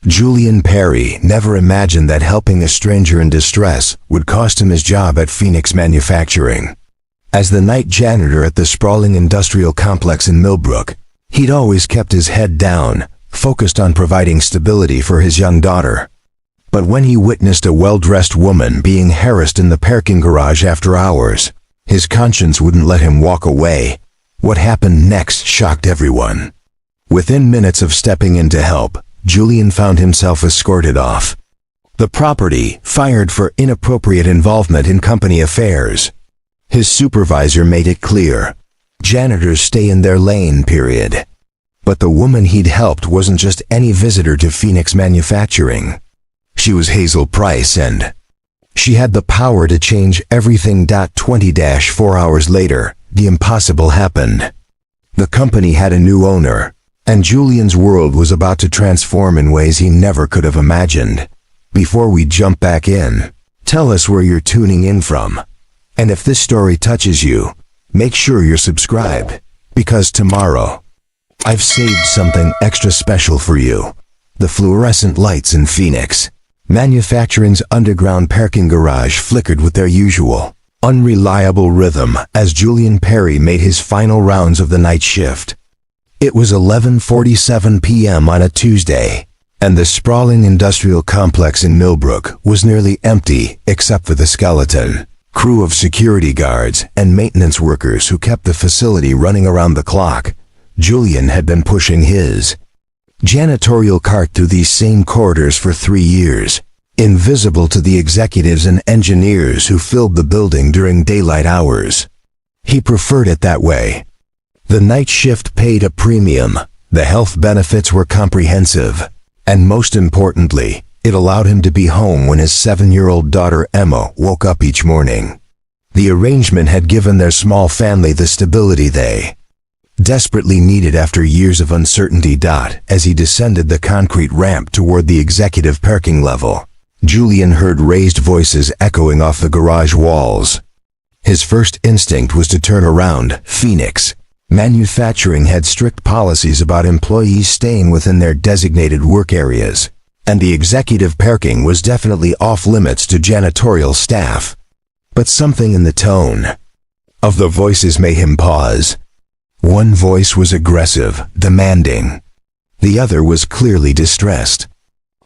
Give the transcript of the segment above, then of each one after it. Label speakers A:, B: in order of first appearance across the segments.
A: Julian Perry never imagined that helping a stranger in distress would cost him his job at Phoenix Manufacturing. As the night janitor at the sprawling industrial complex in Millbrook, he'd always kept his head down, focused on providing stability for his young daughter. But when he witnessed a well-dressed woman being harassed in the parking garage after hours, his conscience wouldn't let him walk away. What happened next shocked everyone. Within minutes of stepping in to help, Julian found himself escorted off the property, fired for inappropriate involvement in company affairs. His supervisor made it clear, janitors stay in their lane, period. But the woman he'd helped wasn't just any visitor to Phoenix Manufacturing. She was Hazel Price, and she had the power to change everything. 20-4 hours later, the impossible happened. The company had a new owner, and Julian's world was about to transform in ways he never could have imagined. Before we jump back in, tell us where you're tuning in from. And if this story touches you, make sure you're subscribed, because tomorrow, I've saved something extra special for you. The fluorescent lights in Phoenix Manufacturing's underground parking garage flickered with their usual, unreliable rhythm as Julian Perry made his final rounds of the night shift. It was 11:47 p.m. on a Tuesday, and the sprawling industrial complex in Millbrook was nearly empty except for the skeleton crew of security guards and maintenance workers who kept the facility running around the clock. Julian had been pushing his janitorial cart through these same corridors for 3 years, invisible to the executives and engineers who filled the building during daylight hours. He preferred it that way. The night shift paid a premium, the health benefits were comprehensive, and most importantly, it allowed him to be home when his 7-year-old daughter Emma woke up each morning. The arrangement had given their small family the stability they desperately needed after years of uncertainty. As he descended the concrete ramp toward the executive parking level, Julian heard raised voices echoing off the garage walls. His first instinct was to turn around. Phoenix Manufacturing had strict policies about employees staying within their designated work areas, and the executive parking was definitely off limits to janitorial staff. But something in the tone of the voices made him pause. One voice was aggressive, demanding. The other was clearly distressed.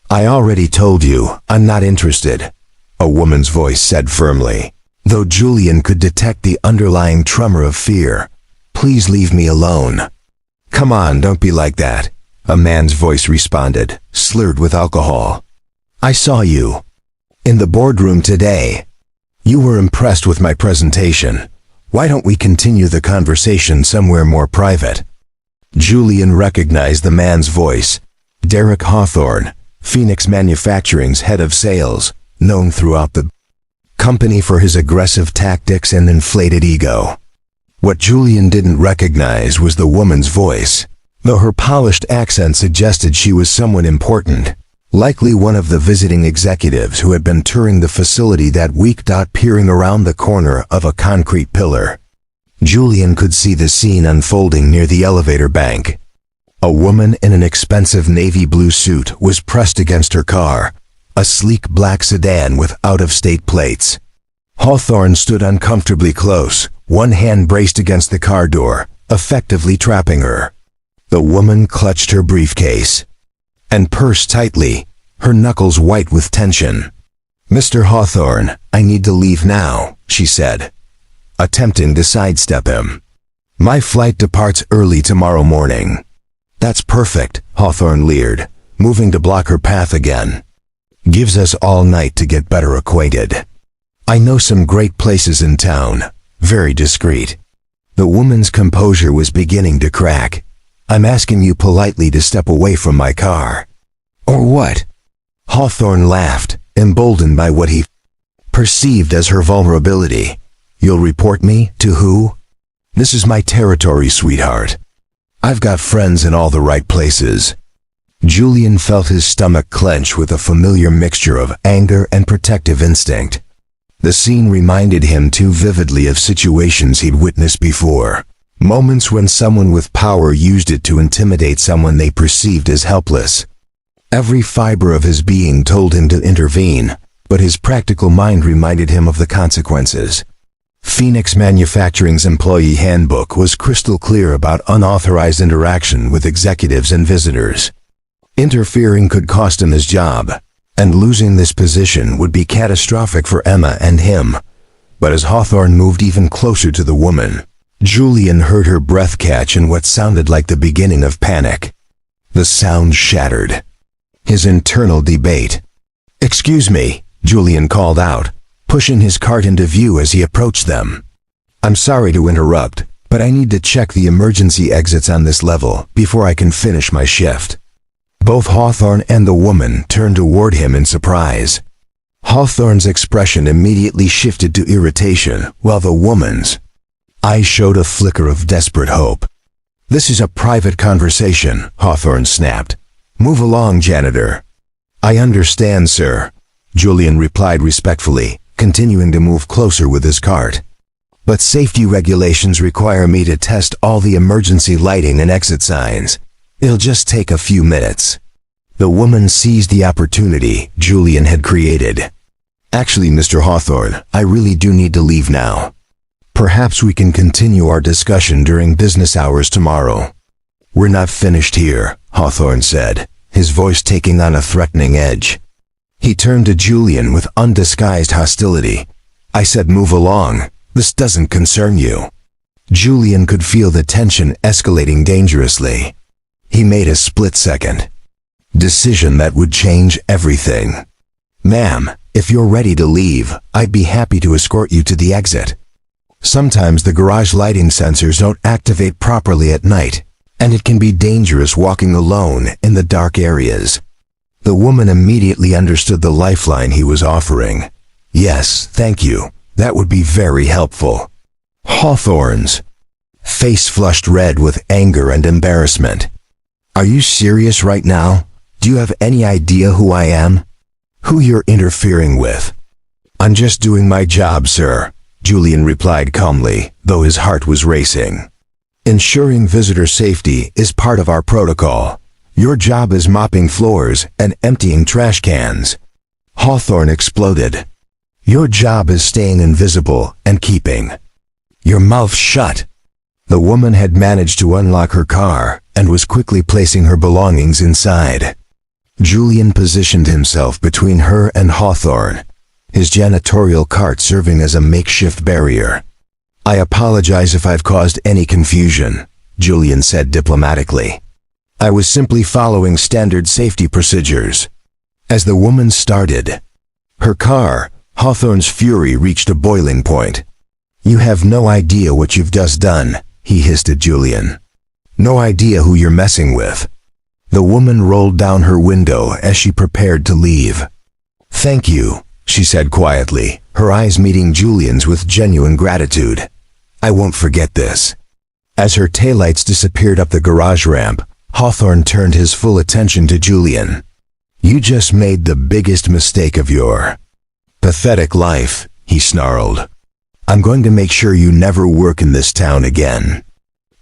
A: "I already told you, I'm not interested," a woman's voice said firmly, though Julian could detect the underlying tremor of fear. "Please leave me alone." "Come on, don't be like that," a man's voice responded, slurred with alcohol. "I saw you in the boardroom today. You were impressed with my presentation. Why don't we continue the conversation somewhere more private?" Julian recognized the man's voice. Derek Hawthorne, Phoenix Manufacturing's head of sales, known throughout the company for his aggressive tactics and inflated ego. What Julian didn't recognize was the woman's voice, though her polished accent suggested she was someone important, likely one of the visiting executives who had been touring the facility that week. Peering around the corner of a concrete pillar, Julian could see the scene unfolding near the elevator bank. A woman in an expensive navy blue suit was pressed against her car, a sleek black sedan with out-of-state plates. Hawthorne stood uncomfortably close, one hand braced against the car door, effectively trapping her. The woman clutched her briefcase and pursed tightly, her knuckles white with tension. "Mr. Hawthorne, I need to leave now," she said, attempting to sidestep him. "My flight departs early tomorrow morning." "That's perfect," Hawthorne leered, moving to block her path again. "Gives us all night to get better acquainted. I know some great places in town." Very discreet. The woman's composure was beginning to crack. "I'm asking you politely to step away from my car." "Or what?" Hawthorne laughed, emboldened by what he perceived as her vulnerability. "You'll report me to who?" "This is my territory, sweetheart. I've got friends in all the right places." Julian felt his stomach clench with a familiar mixture of anger and protective instinct. The scene reminded him too vividly of situations he'd witnessed before. Moments when someone with power used it to intimidate someone they perceived as helpless. Every fiber of his being told him to intervene, but his practical mind reminded him of the consequences. Phoenix Manufacturing's employee handbook was crystal clear about unauthorized interaction with executives and visitors. Interfering could cost him his job, and losing this position would be catastrophic for Emma and him. But as Hawthorne moved even closer to the woman, Julian heard her breath catch in what sounded like the beginning of panic. The sound shattered his internal debate. "Excuse me," Julian called out, pushing his cart into view as he approached them. "I'm sorry to interrupt, but I need to check the emergency exits on this level before I can finish my shift." Both Hawthorne and the woman turned toward him in surprise. Hawthorne's expression immediately shifted to irritation, while the woman's eyes showed a flicker of desperate hope. "This is a private conversation," Hawthorne snapped. "Move along, janitor." "I understand, sir," Julian replied respectfully, continuing to move closer with his cart. "But safety regulations require me to test all the emergency lighting and exit signs. It'll just take a few minutes." The woman seized the opportunity Julian had created. "Actually, Mr. Hawthorne, I really do need to leave now. Perhaps we can continue our discussion during business hours tomorrow." "We're not finished here," Hawthorne said, his voice taking on a threatening edge. He turned to Julian with undisguised hostility. "I said move along. This doesn't concern you." Julian could feel the tension escalating dangerously. He made a split-second decision that would change everything. "Ma'am, if you're ready to leave, I'd be happy to escort you to the exit. Sometimes the garage lighting sensors don't activate properly at night, and it can be dangerous walking alone in the dark areas." The woman immediately understood the lifeline he was offering. "Yes, thank you. That would be very helpful." Hawthorne's face flushed red with anger and embarrassment. "Are you serious right now? Do you have any idea who I am? Who you're interfering with?" "I'm just doing my job, sir," Julian replied calmly, though his heart was racing. "Ensuring visitor safety is part of our protocol. Your job is mopping floors and emptying trash cans." Hawthorne exploded. "Your job is staying invisible and keeping your mouth shut." The woman had managed to unlock her car and was quickly placing her belongings inside. Julian positioned himself between her and Hawthorne, his janitorial cart serving as a makeshift barrier. "I apologize if I've caused any confusion," Julian said diplomatically. "I was simply following standard safety procedures." As the woman started her car, Hawthorne's fury reached a boiling point. "You have no idea what you've just done," he hissed at Julian. "No idea who you're messing with." The woman rolled down her window as she prepared to leave. "Thank you," she said quietly, her eyes meeting Julian's with genuine gratitude. "I won't forget this." As her taillights disappeared up the garage ramp, Hawthorne turned his full attention to Julian. "You just made the biggest mistake of your pathetic life," he snarled. "I'm going to make sure you never work in this town again."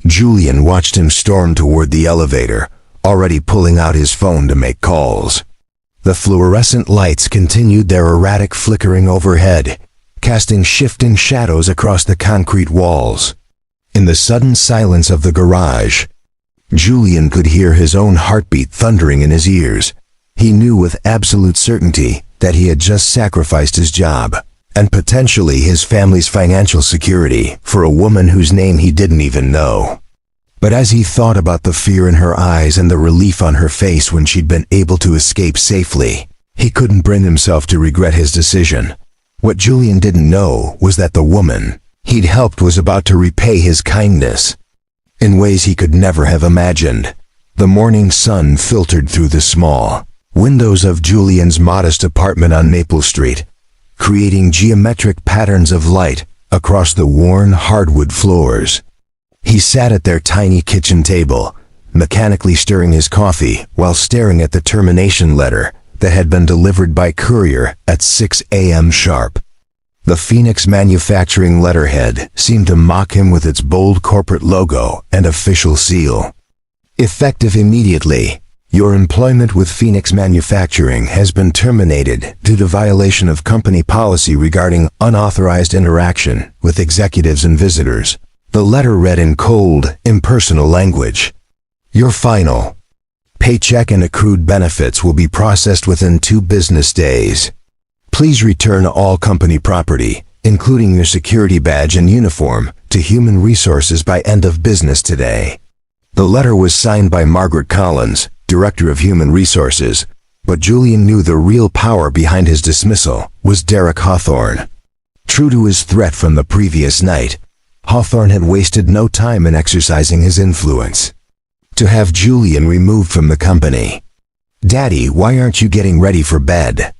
A: Julian watched him storm toward the elevator, already pulling out his phone to make calls. The fluorescent lights continued their erratic flickering overhead, casting shifting shadows across the concrete walls. In the sudden silence of the garage, Julian could hear his own heartbeat thundering in his ears. He knew with absolute certainty that he had just sacrificed his job, and potentially his family's financial security, for a woman whose name he didn't even know. But as he thought about the fear in her eyes and the relief on her face when she'd been able to escape safely, he couldn't bring himself to regret his decision. What Julian didn't know was that the woman he'd helped was about to repay his kindness in ways he could never have imagined. The morning sun filtered through the small windows of Julian's modest apartment on Maple Street, creating geometric patterns of light across the worn hardwood floors. He sat at their tiny kitchen table, mechanically stirring his coffee while staring at the termination letter that had been delivered by courier at 6 a.m. sharp. The Phoenix Manufacturing letterhead seemed to mock him with its bold corporate logo and official seal. Effective immediately, Your employment with Phoenix Manufacturing has been terminated due to violation of company policy regarding unauthorized interaction with executives and visitors. The letter read in cold, impersonal language. Your final paycheck and accrued benefits will be processed within 2 business days. Please return all company property, including your security badge and uniform, to Human Resources by end of business today. The letter was signed by Margaret Collins, Director of Human Resources, but Julian knew the real power behind his dismissal was Derek Hawthorne. True to his threat from the previous night, Hawthorne had wasted no time in exercising his influence to have Julian removed from the company. "Daddy, why aren't you getting ready for bed?"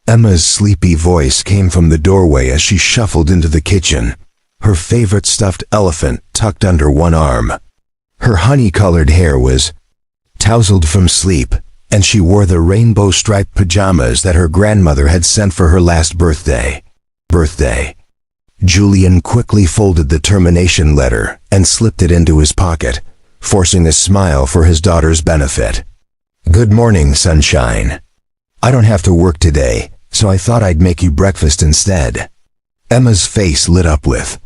A: Emma's sleepy voice came from the doorway as she shuffled into the kitchen, her favorite stuffed elephant tucked under one arm. Her honey-colored hair was tousled from sleep, and she wore the rainbow-striped pajamas that her grandmother had sent for her last birthday. Julian quickly folded the termination letter and slipped it into his pocket, forcing a smile for his daughter's benefit. "Good morning, sunshine. I don't have to work today, so I thought I'd make you breakfast instead." Emma's face lit up with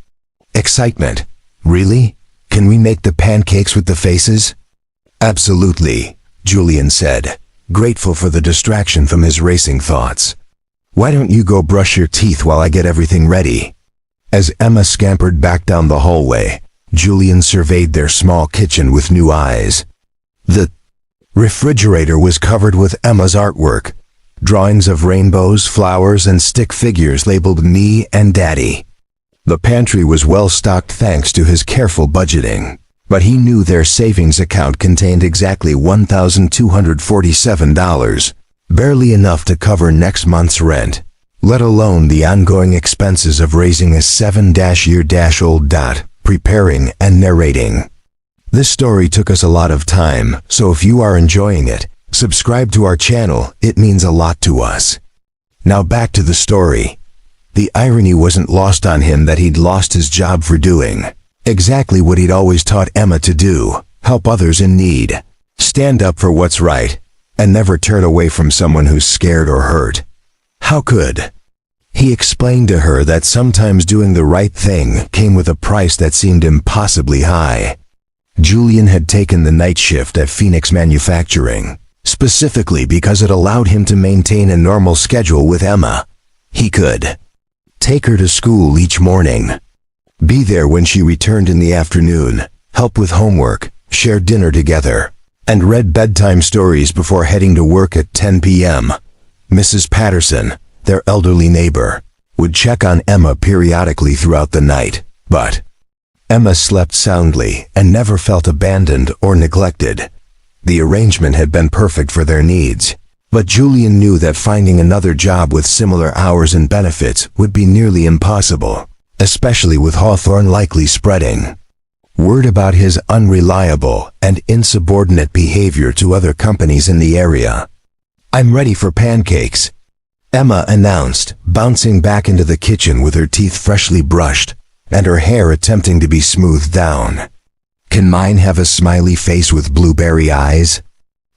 A: excitement. "Really? Can we make the pancakes with the faces?" "Absolutely," Julian said, grateful for the distraction from his racing thoughts. "Why don't you go brush your teeth while I get everything ready?" As Emma scampered back down the hallway, Julian surveyed their small kitchen with new eyes. The refrigerator was covered with Emma's artwork, drawings of rainbows, flowers, and stick figures labeled "Me" and "Daddy." The pantry was well stocked thanks to his careful budgeting, but he knew their savings account contained exactly $1,247, barely enough to cover next month's rent, let alone the ongoing expenses of raising a 7-year-old. Preparing and narrating. This story took us a lot of time, so if you are enjoying it, subscribe to our channel, it means a lot to us. Now back to the story. The irony wasn't lost on him that he'd lost his job for doing exactly what he'd always taught Emma to do: help others in need, stand up for what's right, and never turn away from someone who's scared or hurt. How could he explained to her that sometimes doing the right thing came with a price that seemed impossibly high? Julian had taken the night shift at Phoenix Manufacturing, specifically because it allowed him to maintain a normal schedule with Emma. He could take her to school each morning, be there when she returned in the afternoon, help with homework, share dinner together, and read bedtime stories before heading to work at 10 p.m. Mrs. Patterson, their elderly neighbor, would check on Emma periodically throughout the night, but Emma slept soundly and never felt abandoned or neglected. The arrangement had been perfect for their needs, but Julian knew that finding another job with similar hours and benefits would be nearly impossible, especially with Hawthorne likely spreading word about his unreliable and insubordinate behavior to other companies in the area. "I'm ready for pancakes," Emma announced, bouncing back into the kitchen with her teeth freshly brushed and her hair attempting to be smoothed down. "Can mine have a smiley face with blueberry eyes?"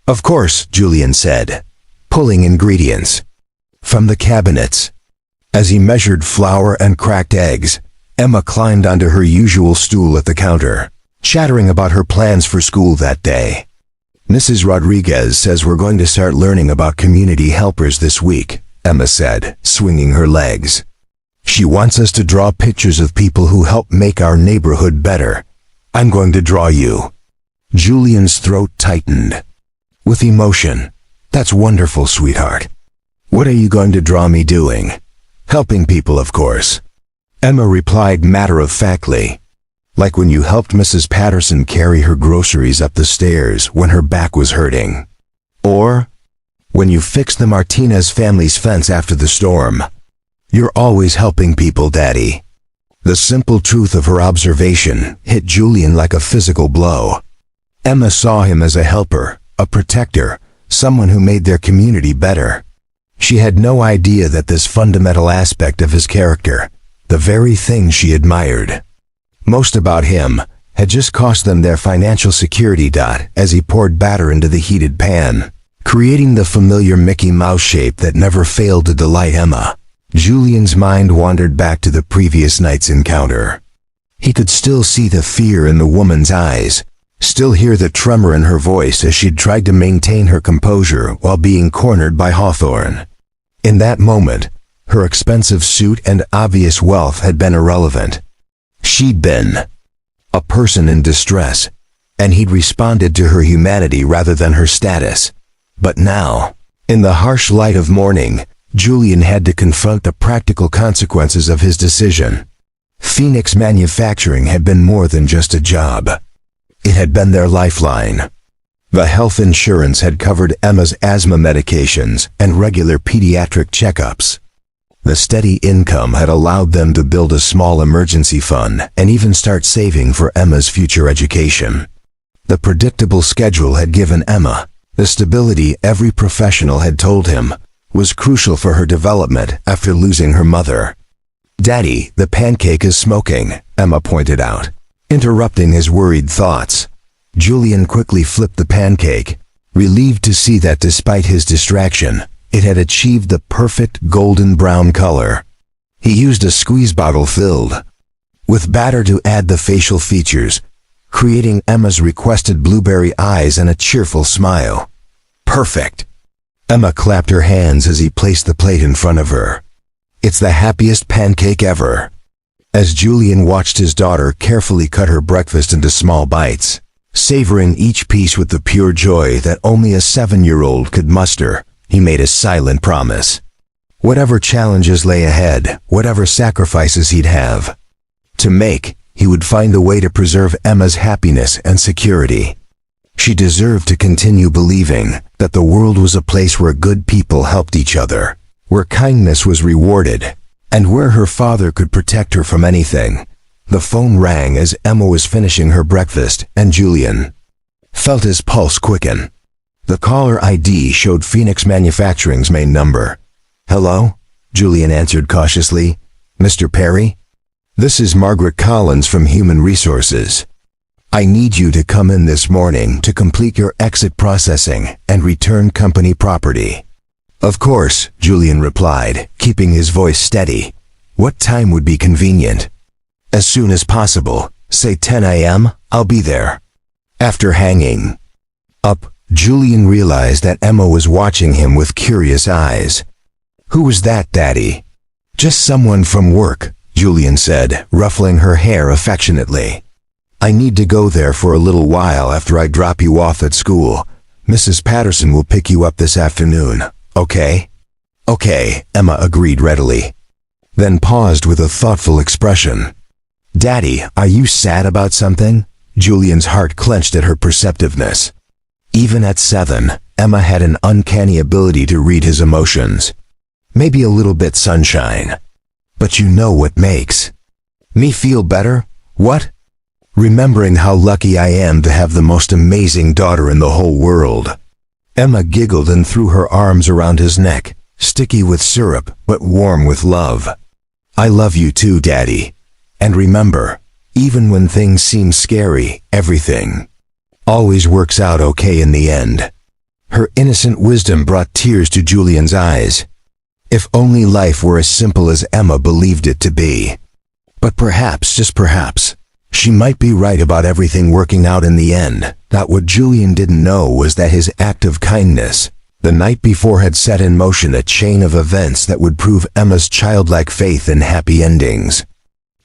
A: "Of course," Julian said, pulling ingredients from the cabinets. As he measured flour and cracked eggs, Emma climbed onto her usual stool at the counter, chattering about her plans for school that day. "Mrs. Rodriguez says we're going to start learning about community helpers this week," Emma said, swinging her legs. "She wants us to draw pictures of people who help make our neighborhood better. I'm going to draw you." Julian's throat tightened with emotion. "That's wonderful, sweetheart. What are you going to draw me doing?" "Helping people, of course," Emma replied matter-of-factly. "Like when you helped Mrs. Patterson carry her groceries up the stairs when her back was hurting. Or when you fixed the Martinez family's fence after the storm. You're always helping people, Daddy." The simple truth of her observation hit Julian like a physical blow. Emma saw him as a helper, a protector, someone who made their community better. She had no idea that this fundamental aspect of his character, the very thing she admired most about him, had just cost them their financial security. As he poured batter into the heated pan, creating the familiar Mickey Mouse shape that never failed to delight Emma, Julian's mind wandered back to the previous night's encounter. He could still see the fear in the woman's eyes, still hear the tremor in her voice as she'd tried to maintain her composure while being cornered by Hawthorne. In that moment, her expensive suit and obvious wealth had been irrelevant. She'd been a person in distress, and he'd responded to her humanity rather than her status. But now, in the harsh light of morning, Julian had to confront the practical consequences of his decision. Phoenix Manufacturing had been more than just a job. It had been their lifeline. The health insurance had covered Emma's asthma medications and regular pediatric checkups. The steady income had allowed them to build a small emergency fund and even start saving for Emma's future education. The predictable schedule had given Emma the stability every professional had told him was crucial for her development after losing her mother. "Daddy, the pancake is smoking," Emma pointed out, interrupting his worried thoughts. Julian quickly flipped the pancake, relieved to see that despite his distraction, it had achieved the perfect golden brown color. He used a squeeze bottle filled with batter to add the facial features, creating Emma's requested blueberry eyes and a cheerful smile. "Perfect." Emma clapped her hands as he placed the plate in front of her. "It's the happiest pancake ever." As Julian watched his daughter carefully cut her breakfast into small bites, savoring each piece with the pure joy that only a 7-year-old could muster, he made a silent promise. Whatever challenges lay ahead, whatever sacrifices he'd have to make, he would find a way to preserve Emma's happiness and security. She deserved to continue believing that the world was a place where good people helped each other, where kindness was rewarded, and where her father could protect her from anything. The phone rang as Emma was finishing her breakfast, and Julian felt his pulse quicken. The caller ID showed Phoenix Manufacturing's main number. "Hello?" Julian answered cautiously. "Mr. Perry? This is Margaret Collins from Human Resources. I need you to come in this morning to complete your exit processing and return company property." "Of course," Julian replied, keeping his voice steady. "What time would be convenient?" "As soon as possible. Say 10 a.m., I'll be there." After hanging up, Julian realized that Emma was watching him with curious eyes. "Who was that, Daddy?" "Just someone from work," Julian said, ruffling her hair affectionately. "I need to go there for a little while after I drop you off at school. Mrs. Patterson will pick you up this afternoon, okay?" "Okay," Emma agreed readily, then paused with a thoughtful expression. "Daddy, are you sad about something?" Julian's heart clenched at her perceptiveness. Even at 7, Emma had an uncanny ability to read his emotions. "Maybe a little bit, sunshine. But you know what makes me feel better? What?" "Remembering how lucky I am to have the most amazing daughter in the whole world." Emma giggled and threw her arms around his neck, sticky with syrup but warm with love. "I love you too, Daddy. And remember, even when things seem scary, everything always works out okay in the end." Her innocent wisdom brought tears to Julian's eyes. If only life were as simple as Emma believed it to be. But perhaps, just perhaps, she might be right about everything working out in the end. That what Julian didn't know was that his act of kindness the night before had set in motion a chain of events that would prove Emma's childlike faith in happy endings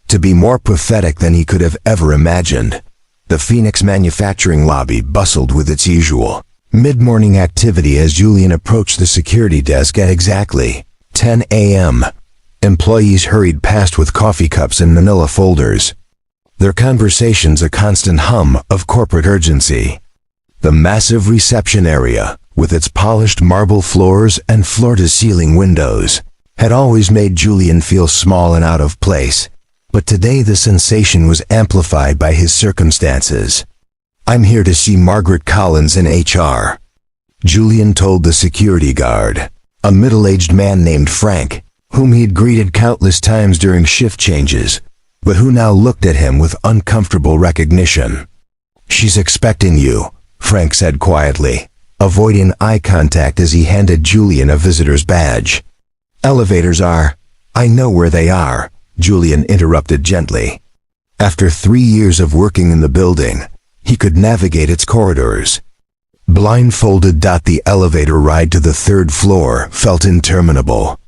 A: to be more prophetic than he could have ever imagined. The Phoenix Manufacturing lobby bustled with its usual mid-morning activity as Julian approached the security desk at exactly 10 a.m. Employees hurried past with coffee cups and manila folders, their conversations a constant hum of corporate urgency. The massive reception area, with its polished marble floors and floor-to-ceiling windows, had always made Julian feel small and out of place, but today the sensation was amplified by his circumstances. "I'm here to see Margaret Collins in HR," Julian told the security guard, a middle-aged man named Frank, whom he'd greeted countless times during shift changes. but who now looked at him with uncomfortable recognition. "She's expecting you," Frank said quietly, avoiding eye contact as he handed Julian a visitor's badge. "Elevators are—" "I know where they are," Julian interrupted gently. After 3 years of working in the building, he could navigate its corridors. Blindfolded, the elevator ride to the 3rd floor felt interminable.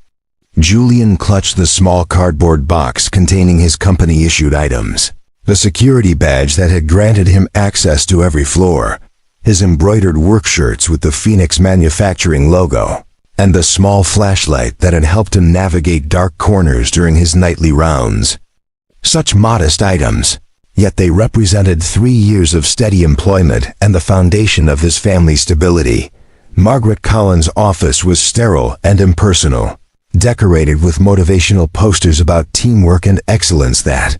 A: Julian clutched the small cardboard box containing his company-issued items, the security badge that had granted him access to every floor, his embroidered work shirts with the Phoenix Manufacturing logo, and the small flashlight that had helped him navigate dark corners during his nightly rounds. Such modest items, yet they represented 3 years of steady employment and the foundation of his family's stability. Margaret Collins' office was sterile and impersonal, decorated with motivational posters about teamwork and excellence that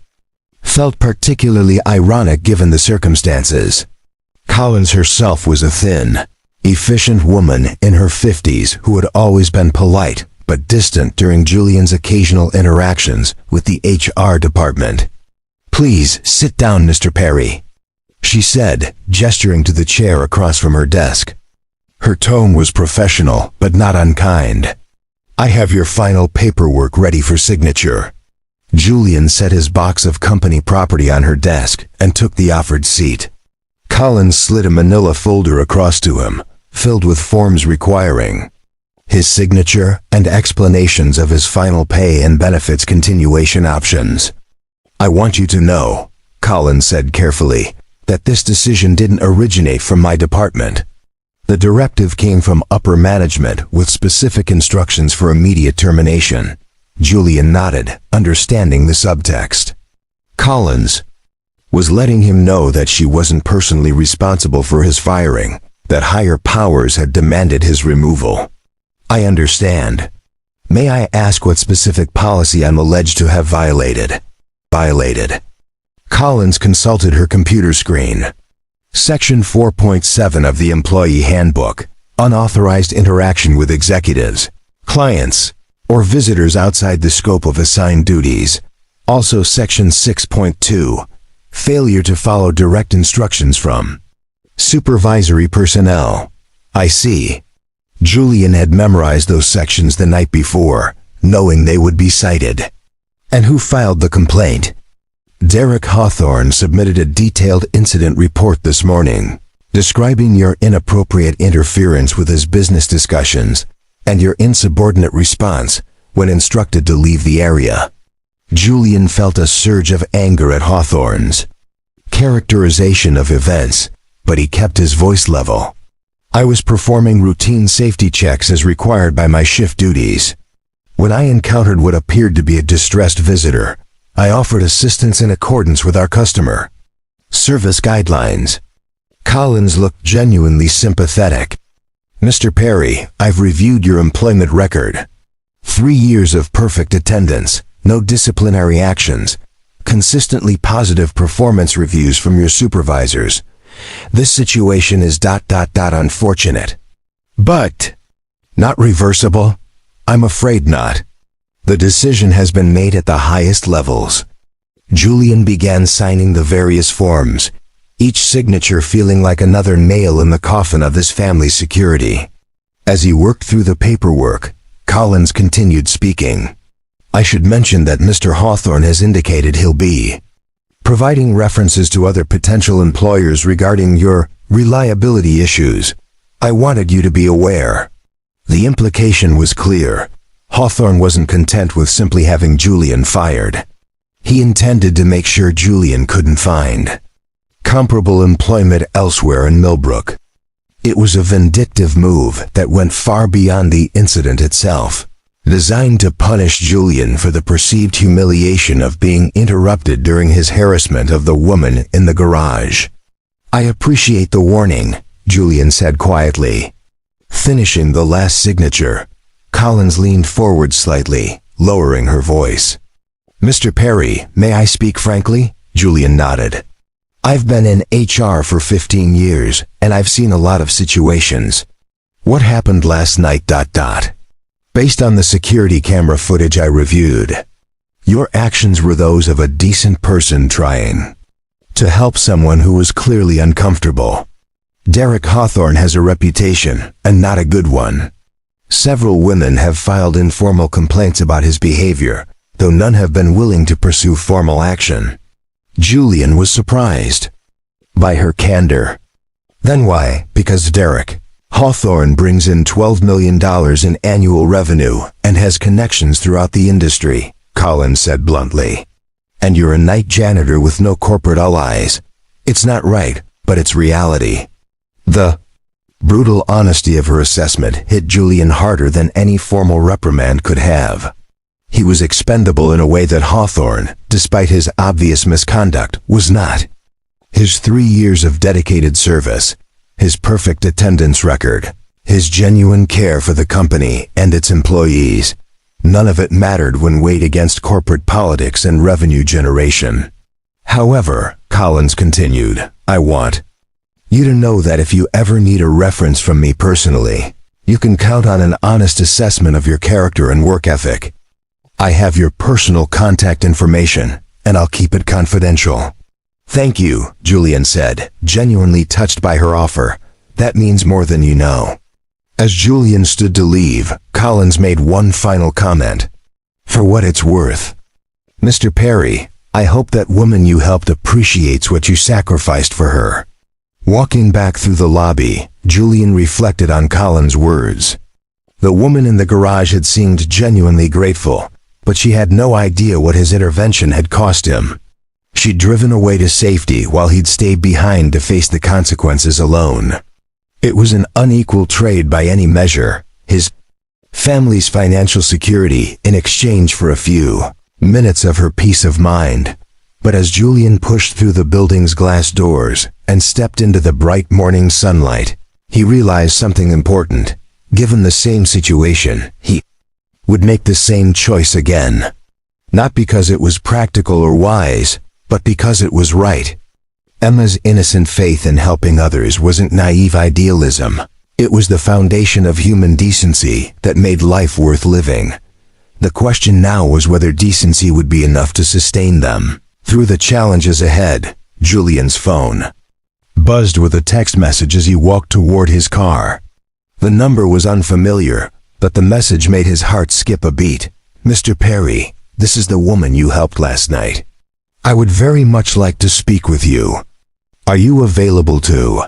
A: felt particularly ironic given the circumstances. Collins herself was a thin, efficient woman in her 50s who had always been polite but distant during Julian's occasional interactions with the HR department. "Please sit down, Mr. Perry," she said, gesturing to the chair across from her desk. Her tone was professional but not unkind. "I have your final paperwork ready for signature." Julian set his box of company property on her desk and took the offered seat. Collins slid a manila folder across to him, filled with forms requiring his signature and explanations of his final pay and benefits continuation options. "I want you to know," Collins said carefully, "that this decision didn't originate from my department. The directive came from upper management with specific instructions for immediate termination." Julian nodded, understanding the subtext. Collins was letting him know that she wasn't personally responsible for his firing, that higher powers had demanded his removal. "I understand. May I ask what specific policy I'm alleged to have violated?" Collins consulted her computer screen. Section 4.7 of the Employee Handbook, unauthorized interaction with executives, clients, or visitors outside the scope of assigned duties. Also Section 6.2, failure to follow direct instructions from supervisory personnel. "I see." Julian had memorized those sections the night before, knowing they would be cited. "And who filed the complaint?" "Derek Hawthorne submitted a detailed incident report this morning, describing your inappropriate interference with his business discussions and your insubordinate response when instructed to leave the area." Julian felt a surge of anger at Hawthorne's characterization of events, but he kept his voice level. "I was performing routine safety checks as required by my shift duties. When I encountered what appeared to be a distressed visitor, I offered assistance in accordance with our customer service guidelines." Collins looked genuinely sympathetic. "Mr. Perry, I've reviewed your employment record. 3 years of perfect attendance, no disciplinary actions, consistently positive performance reviews from your supervisors. This situation is ... unfortunate. But not reversible? I'm afraid not. The decision has been made at the highest levels." Julian began signing the various forms, each signature feeling like another nail in the coffin of his family's security. As he worked through the paperwork, Collins continued speaking. "I should mention that Mr. Hawthorne has indicated he'll be providing references to other potential employers regarding your reliability issues. I wanted you to be aware." The implication was clear. Hawthorne wasn't content with simply having Julian fired. He intended to make sure Julian couldn't find comparable employment elsewhere in Millbrook. It was a vindictive move that went far beyond the incident itself, designed to punish Julian for the perceived humiliation of being interrupted during his harassment of the woman in the garage. "I appreciate the warning," Julian said quietly. Finishing the last signature, Collins leaned forward slightly, lowering her voice. "Mr. Perry, may I speak frankly?" Julian nodded. "I've been in HR for 15 years, and I've seen a lot of situations. What happened last night ... Based on the security camera footage I reviewed, Your actions were those of a decent person trying to help someone who was clearly uncomfortable. Derek Hawthorne has a reputation, and not a good one. Several women have filed informal complaints about his behavior, though none have been willing to pursue formal action. Julian was surprised by her candor. Then why? Because Derek Hawthorne brings in $12 million in annual revenue and has connections throughout the industry, Collins said bluntly. And you're a night janitor with no corporate allies. It's not right, but it's reality. The brutal honesty of her assessment hit Julian harder than any formal reprimand could have. He was expendable in a way that Hawthorne, despite his obvious misconduct, was not. His 3 years of dedicated service, his perfect attendance record, his genuine care for the company and its employees, none of it mattered when weighed against corporate politics and revenue generation. However, Collins continued, I want you to know that if you ever need a reference from me personally, you can count on an honest assessment of your character and work ethic. I have your personal contact information, and I'll keep it confidential. Thank you, Julian said, genuinely touched by her offer. That means more than you know. As Julian stood to leave, Collins made one final comment. For what it's worth, Mr. Perry, I hope that woman you helped appreciates what you sacrificed for her. Walking back through the lobby, Julian reflected on Collins' words. The woman in the garage had seemed genuinely grateful, but she had no idea what his intervention had cost him. She'd driven away to safety while he'd stayed behind to face the consequences alone. It was an unequal trade by any measure, his family's financial security in exchange for a few minutes of her peace of mind. But as Julian pushed through the building's glass doors and stepped into the bright morning sunlight, he realized something important. Given the same situation, he would make the same choice again. Not because it was practical or wise, but because it was right. Emma's innocent faith in helping others wasn't naive idealism. It was the foundation of human decency that made life worth living. The question now was whether decency would be enough to sustain them. Through the challenges ahead, Julian's phone buzzed with a text message as he walked toward his car. The number was unfamiliar, but the message made his heart skip a beat. Mr. Perry, this is the woman you helped last night. I would very much like to speak with you. Are you available to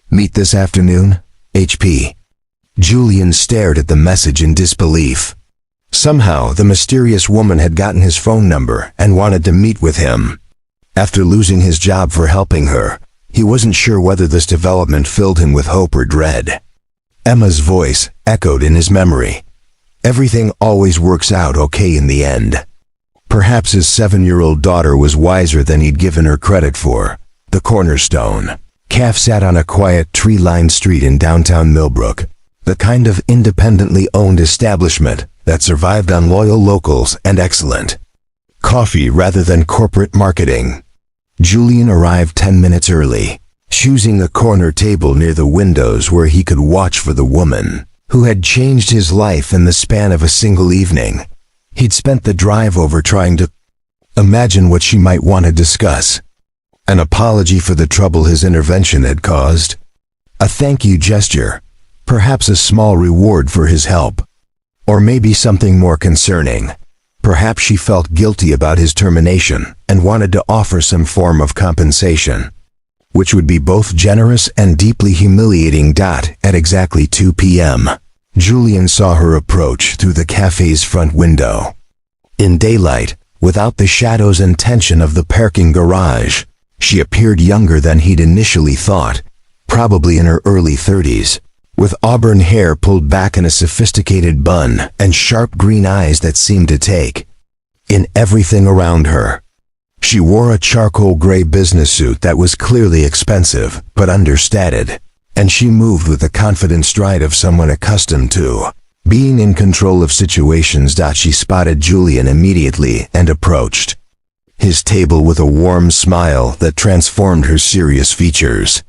A: meet this afternoon? HP. Julian stared at the message in disbelief. Somehow, the mysterious woman had gotten his phone number and wanted to meet with him. After losing his job for helping her, he wasn't sure whether this development filled him with hope or dread. Emma's voice echoed in his memory. Everything always works out okay in the end. Perhaps his 7-year-old daughter was wiser than he'd given her credit for. The Cornerstone Cafe sat on a quiet, tree-lined street in downtown Millbrook, the kind of independently owned establishment that survived on loyal locals and excellent coffee rather than corporate marketing. Julian arrived 10 minutes early, choosing a corner table near the windows where he could watch for the woman who had changed his life in the span of a single evening. He'd spent the drive over trying to imagine what she might want to discuss. An apology for the trouble his intervention had caused. A thank you gesture. Perhaps a small reward for his help. Or maybe something more concerning. Perhaps she felt guilty about his termination and wanted to offer some form of compensation, which would be both generous and deeply humiliating. At exactly 2 p.m., Julian saw her approach through the cafe's front window. In daylight, without the shadows and tension of the parking garage, she appeared younger than he'd initially thought, probably in her early 30s, with auburn hair pulled back in a sophisticated bun and sharp green eyes that seemed to take in everything around her. She wore a charcoal gray business suit that was clearly expensive but understated, and she moved with the confident stride of someone accustomed to being in control of situations. She spotted Julian immediately and approached his table with a warm smile that transformed her serious features.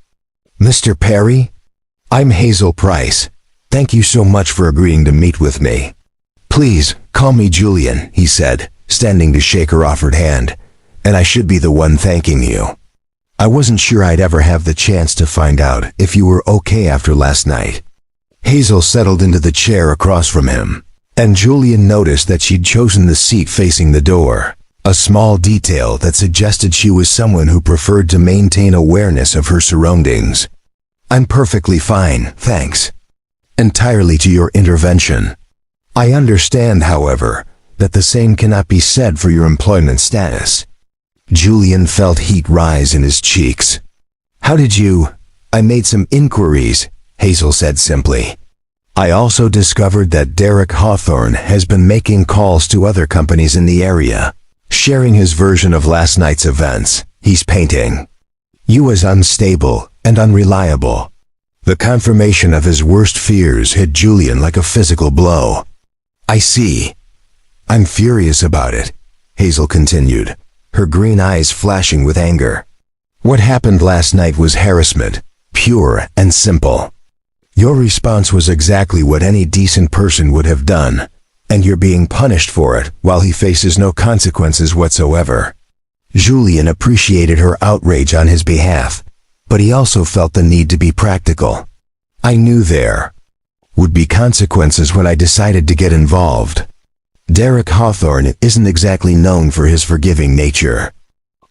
A: Mr. Perry? I'm Hazel Price. Thank you so much for agreeing to meet with me. Please, call me Julian, he said, standing to shake her offered hand, "and I should be the one thanking you. I wasn't sure I'd ever have the chance to find out if you were okay after last night." Hazel settled into the chair across from him, and Julian noticed that she'd chosen the seat facing the door, a small detail that suggested she was someone who preferred to maintain awareness of her surroundings. "I'm perfectly fine, thanks. Entirely to your intervention. I understand, however, that the same cannot be said for your employment status." Julian felt heat rise in his cheeks. "How did you—" "I made some inquiries," Hazel said simply. "I also discovered that Derek Hawthorne has been making calls to other companies in the area, sharing his version of last night's events. He's painting you as unstable and unreliable." The confirmation of his worst fears hit Julian like a physical blow. "I see. I'm furious about it," Hazel continued, her green eyes flashing with anger. "What happened last night was harassment, pure and simple. Your response was exactly what any decent person would have done, and you're being punished for it while he faces no consequences whatsoever." Julian appreciated her outrage on his behalf, but he also felt the need to be practical. "I knew there would be consequences when I decided to get involved. Derek Hawthorne isn't exactly known for his forgiving nature."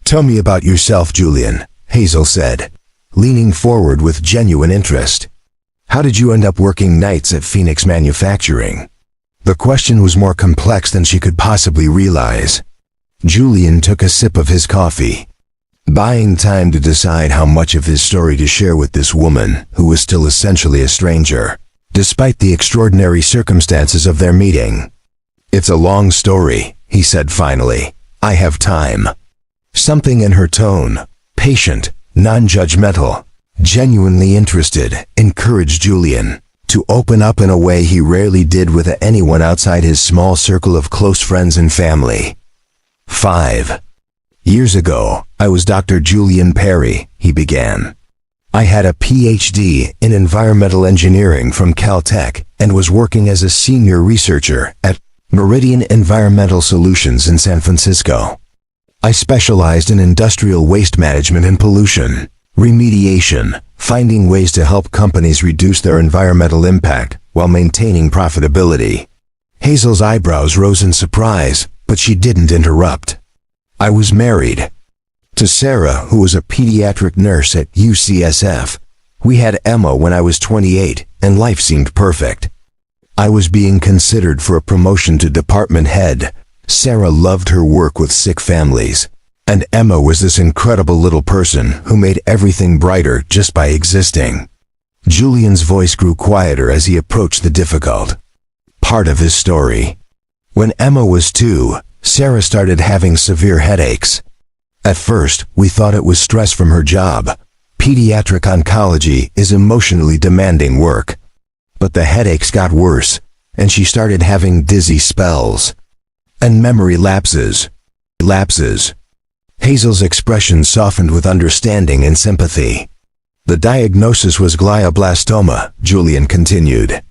A: "Tell me about yourself, Julian," Hazel said, leaning forward with genuine interest. "How did you end up working nights at Phoenix Manufacturing?" The question was more complex than she could possibly realize. Julian took a sip of his coffee, buying time to decide how much of his story to share with this woman who was still essentially a stranger, despite the extraordinary circumstances of their meeting. "It's a long story," he said finally. "I have time." Something in her tone, patient, non-judgmental, genuinely interested, encouraged Julian to open up in a way he rarely did with anyone outside his small circle of close friends and family. 5 years ago, I was Dr. Julian Perry, he began. I had a PhD in environmental engineering from Caltech and was working as a senior researcher at Meridian Environmental Solutions in San Francisco. I specialized in industrial waste management and pollution remediation, finding ways to help companies reduce their environmental impact while maintaining profitability. Hazel's eyebrows rose in surprise, but she didn't interrupt. I was married to Sarah, who was a pediatric nurse at UCSF. We had Emma when I was 28, and life seemed perfect. I was being considered for a promotion to department head. Sarah loved her work with sick families, and Emma was this incredible little person who made everything brighter just by existing. Julian's voice grew quieter as he approached the difficult part of his story. When Emma was 2, Sarah started having severe headaches. At first, we thought it was stress from her job. Pediatric oncology is emotionally demanding work. But the headaches got worse, and she started having dizzy spells and memory lapses. Hazel's expression softened with understanding and sympathy. The diagnosis was glioblastoma, Julian continued.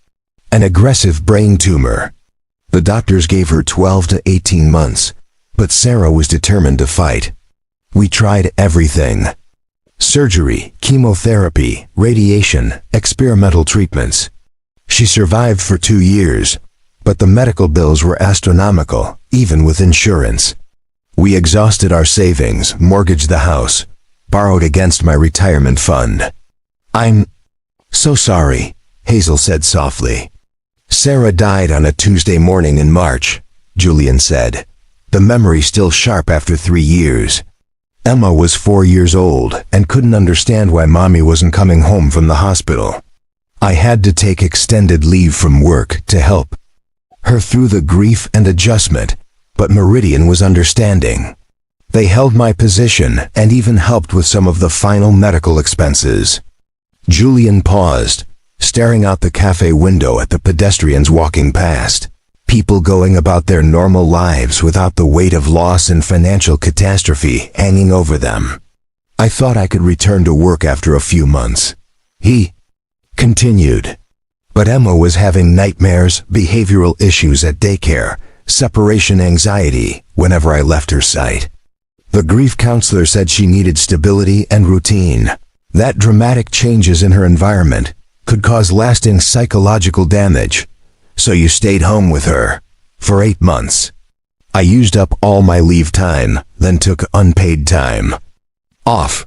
A: An aggressive brain tumor. The doctors gave her 12 to 18 months, but Sarah was determined to fight. We tried everything. Surgery, chemotherapy, radiation, experimental treatments. She survived for 2 years, but the medical bills were astronomical, even with insurance. We exhausted our savings, mortgaged the house, borrowed against my retirement fund. I'm so sorry, Hazel said softly. Sarah died on a Tuesday morning in March, Julian said, the memory still sharp after 3 years. Emma was 4 years old and couldn't understand why Mommy wasn't coming home from the hospital. I had to take extended leave from work to help her through the grief and adjustment, but Meridian was understanding. They held my position and even helped with some of the final medical expenses. Julian paused, staring out the cafe window at the pedestrians walking past, people going about their normal lives without the weight of loss and financial catastrophe hanging over them. I thought I could return to work after a few months. He continued. But Emma was having nightmares, behavioral issues at daycare, separation anxiety whenever I left her sight. The grief counselor said she needed stability and routine, that dramatic changes in her environment could cause lasting psychological damage. So you stayed home with her for 8 months. I used up all my leave time, then took unpaid time off.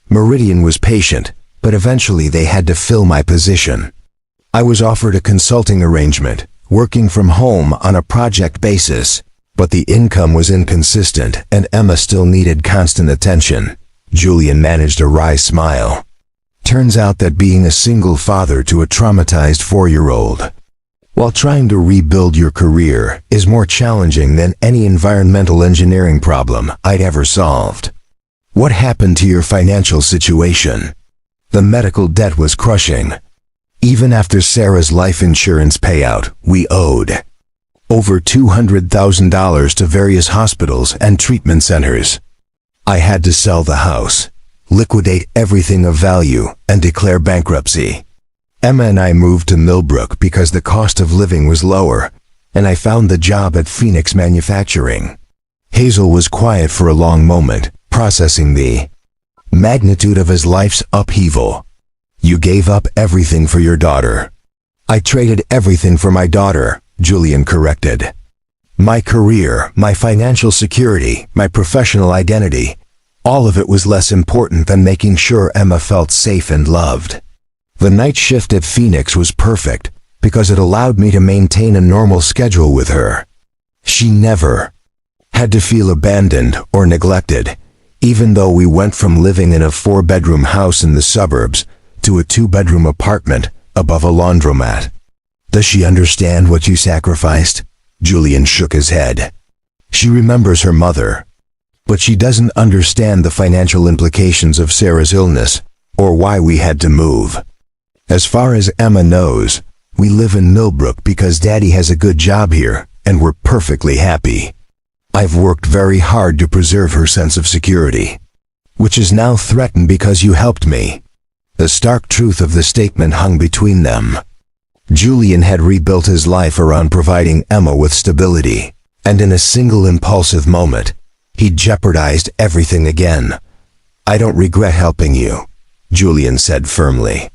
A: Meridian was patient, but eventually they had to fill my position. I was offered a consulting arrangement, working from home on a project basis, but the income was inconsistent and Emma still needed constant attention. Julian managed a wry smile. Turns out that being a single father to a traumatized 4-year-old, while trying to rebuild your career, is more challenging than any environmental engineering problem I'd ever solved. What happened to your financial situation? The medical debt was crushing. Even after Sarah's life insurance payout, we owed over $200,000 to various hospitals and treatment centers. I had to sell the house, liquidate everything of value, and declare bankruptcy. Emma and I moved to Millbrook because the cost of living was lower, and I found the job at Phoenix Manufacturing. Hazel was quiet for a long moment, processing the magnitude of his life's upheaval. You gave up everything for your daughter. I traded everything for my daughter, Julian corrected. My career, my financial security, my professional identity, all of it was less important than making sure Emma felt safe and loved. The night shift at Phoenix was perfect because it allowed me to maintain a normal schedule with her. She never had to feel abandoned or neglected, even though we went from living in a 4-bedroom house in the suburbs to a 2-bedroom apartment above a laundromat. Does she understand what you sacrificed? Julian shook his head. She remembers her mother, but she doesn't understand the financial implications of Sarah's illness or why we had to move. As far as Emma knows, we live in Millbrook because Daddy has a good job here and we're perfectly happy. I've worked very hard to preserve her sense of security, which is now threatened because you helped me. The stark truth of the statement hung between them. Julian had rebuilt his life around providing Emma with stability, and in a single impulsive moment, he jeopardized everything again. I don't regret helping you, Julian said firmly.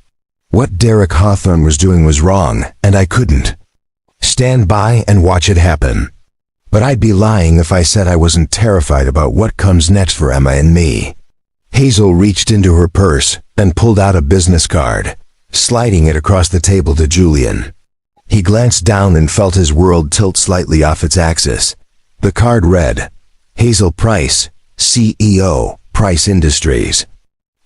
A: What Derek Hawthorne was doing was wrong, and I couldn't stand by and watch it happen. But I'd be lying if I said I wasn't terrified about what comes next for Emma and me. Hazel reached into her purse and pulled out a business card, sliding it across the table to Julian. He glanced down and felt his world tilt slightly off its axis. The card read, Hazel Price, CEO, Price Industries.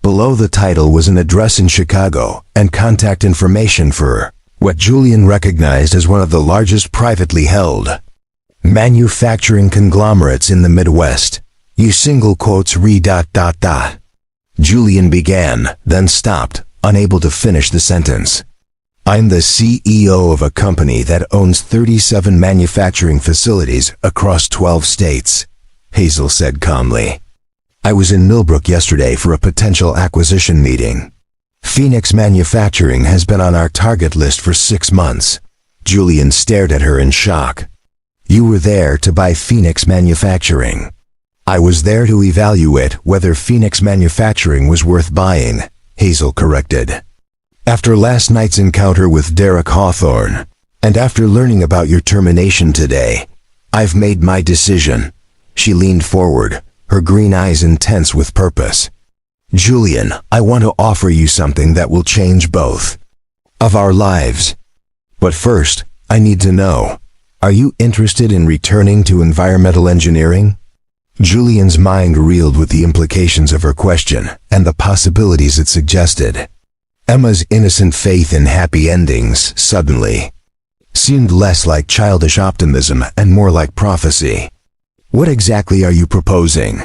A: Below the title was an address in Chicago and contact information for what Julian recognized as one of the largest privately held manufacturing conglomerates in the Midwest. You single quotes re ... Julian began, then stopped, unable to finish the sentence. I'm the CEO of a company that owns 37 manufacturing facilities across 12 states, Hazel said calmly. I was in Millbrook yesterday for a potential acquisition meeting. Phoenix Manufacturing has been on our target list for 6 months. Julian stared at her in shock. You were there to buy Phoenix Manufacturing. I was there to evaluate whether Phoenix Manufacturing was worth buying, Hazel corrected. After last night's encounter with Derek Hawthorne, and after learning about your termination today, I've made my decision. She leaned forward, her green eyes intense with purpose. Julian, I want to offer you something that will change both of our lives. But first, I need to know, are you interested in returning to environmental engineering? Julian's mind reeled with the implications of her question and the possibilities it suggested. Emma's innocent faith in happy endings suddenly seemed less like childish optimism and more like prophecy. What exactly are you proposing?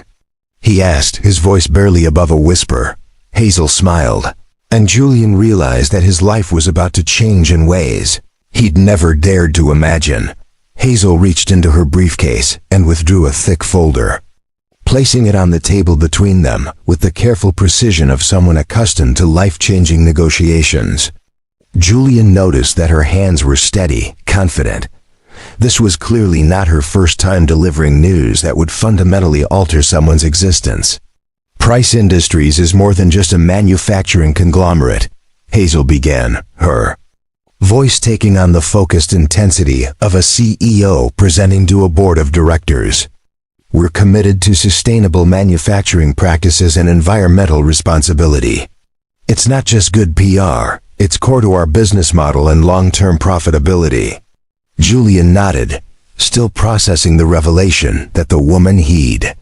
A: He asked, his voice barely above a whisper. Hazel smiled, and Julian realized that his life was about to change in ways he'd never dared to imagine. Hazel reached into her briefcase and withdrew a thick folder, placing it on the table between them with the careful precision of someone accustomed to life-changing negotiations. Julian noticed that her hands were steady, confident, This was clearly not her first time delivering news that would fundamentally alter someone's existence. Price Industries is more than just a manufacturing conglomerate, Hazel began, her voice taking on the focused intensity of a CEO presenting to a board of directors. We're committed to sustainable manufacturing practices and environmental responsibility. It's not just good PR, it's core to our business model and long-term profitability. Julian nodded, still processing the revelation that the woman he'd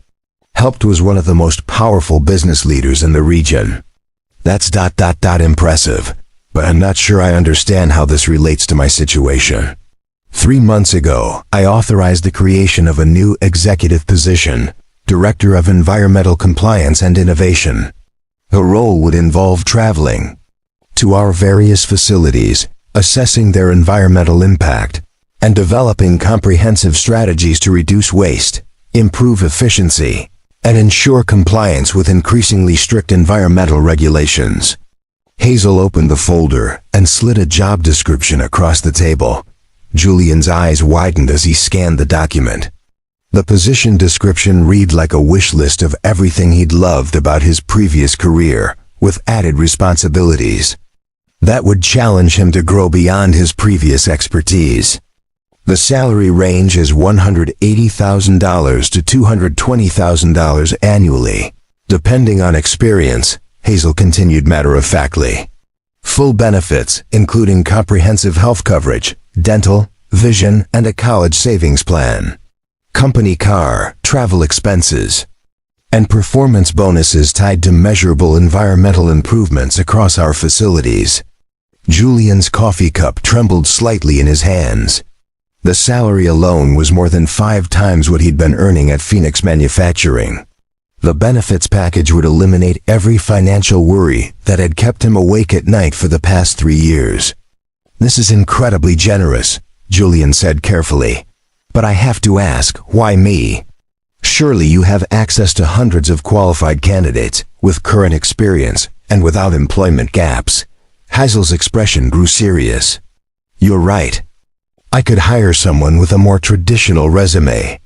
A: helped was one of the most powerful business leaders in the region. That's impressive, but I'm not sure I understand how this relates to my situation. 3 months ago, I authorized the creation of a new executive position, Director of Environmental Compliance and Innovation. The role would involve traveling to our various facilities, assessing their environmental impact, and developing comprehensive strategies to reduce waste, improve efficiency, and ensure compliance with increasingly strict environmental regulations. Hazel opened the folder and slid a job description across the table. Julian's eyes widened as he scanned the document. The position description read like a wish list of everything he'd loved about his previous career, with added responsibilities that would challenge him to grow beyond his previous expertise. The salary range is $180,000 to $220,000 annually, depending on experience, Hazel continued matter-of-factly. Full benefits, including comprehensive health coverage, dental, vision, and a college savings plan. Company car, travel expenses, and performance bonuses tied to measurable environmental improvements across our facilities. Julian's coffee cup trembled slightly in his hands. The salary alone was more than 5 times what he'd been earning at Phoenix Manufacturing. The benefits package would eliminate every financial worry that had kept him awake at night for the past 3 years. This is incredibly generous, Julian said carefully. But I have to ask, why me? Surely you have access to hundreds of qualified candidates with current experience and without employment gaps. Hazel's expression grew serious. You're right. I could hire someone with a more traditional resume.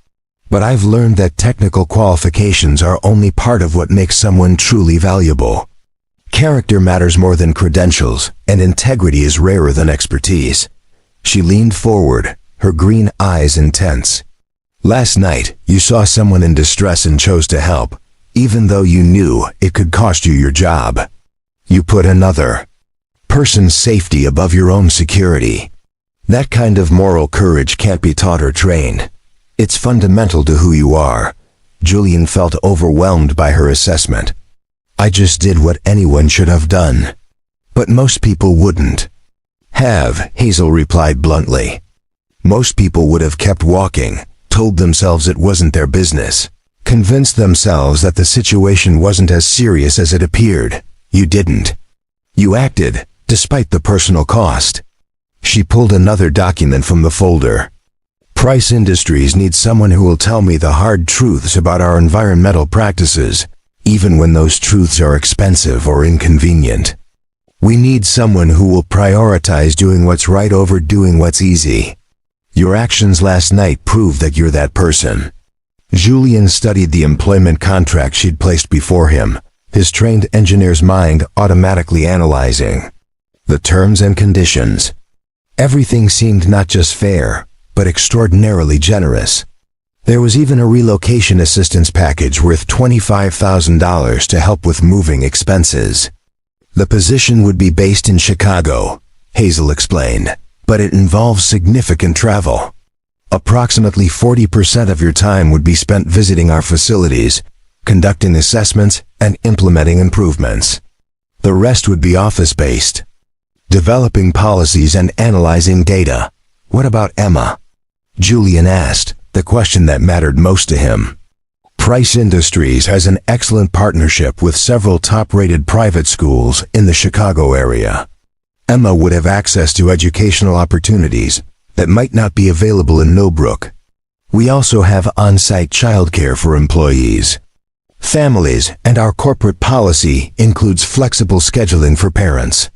A: But I've learned that technical qualifications are only part of what makes someone truly valuable. Character matters more than credentials, and integrity is rarer than expertise. She leaned forward, her green eyes intense. Last night, you saw someone in distress and chose to help, even though you knew it could cost you your job. You put another person's safety above your own security. That kind of moral courage can't be taught or trained. It's fundamental to who you are. Julian felt overwhelmed by her assessment. I just did what anyone should have done. But most people wouldn't have, Hazel replied bluntly. Most people would have kept walking, told themselves it wasn't their business, convinced themselves that the situation wasn't as serious as it appeared. You didn't. You acted, despite the personal cost. She pulled another document from the folder. Price Industries needs someone who will tell me the hard truths about our environmental practices, even when those truths are expensive or inconvenient. We need someone who will prioritize doing what's right over doing what's easy. Your actions last night prove that you're that person. Julian studied the employment contract she'd placed before him, his trained engineer's mind automatically analyzing the terms and conditions. Everything seemed not just fair, but extraordinarily generous. There was even a relocation assistance package worth $25,000 to help with moving expenses. The position would be based in Chicago, Hazel explained, but it involves significant travel. Approximately 40% of your time would be spent visiting our facilities, conducting assessments, and implementing improvements. The rest would be office-based, developing policies and analyzing data. What about Emma? Julian asked, the question that mattered most to him. Price Industries has an excellent partnership with several top-rated private schools in the Chicago area. Emma would have access to educational opportunities that might not be available in Millbrook. We also have on-site childcare for employees, families, and our corporate policy includes flexible scheduling for parents.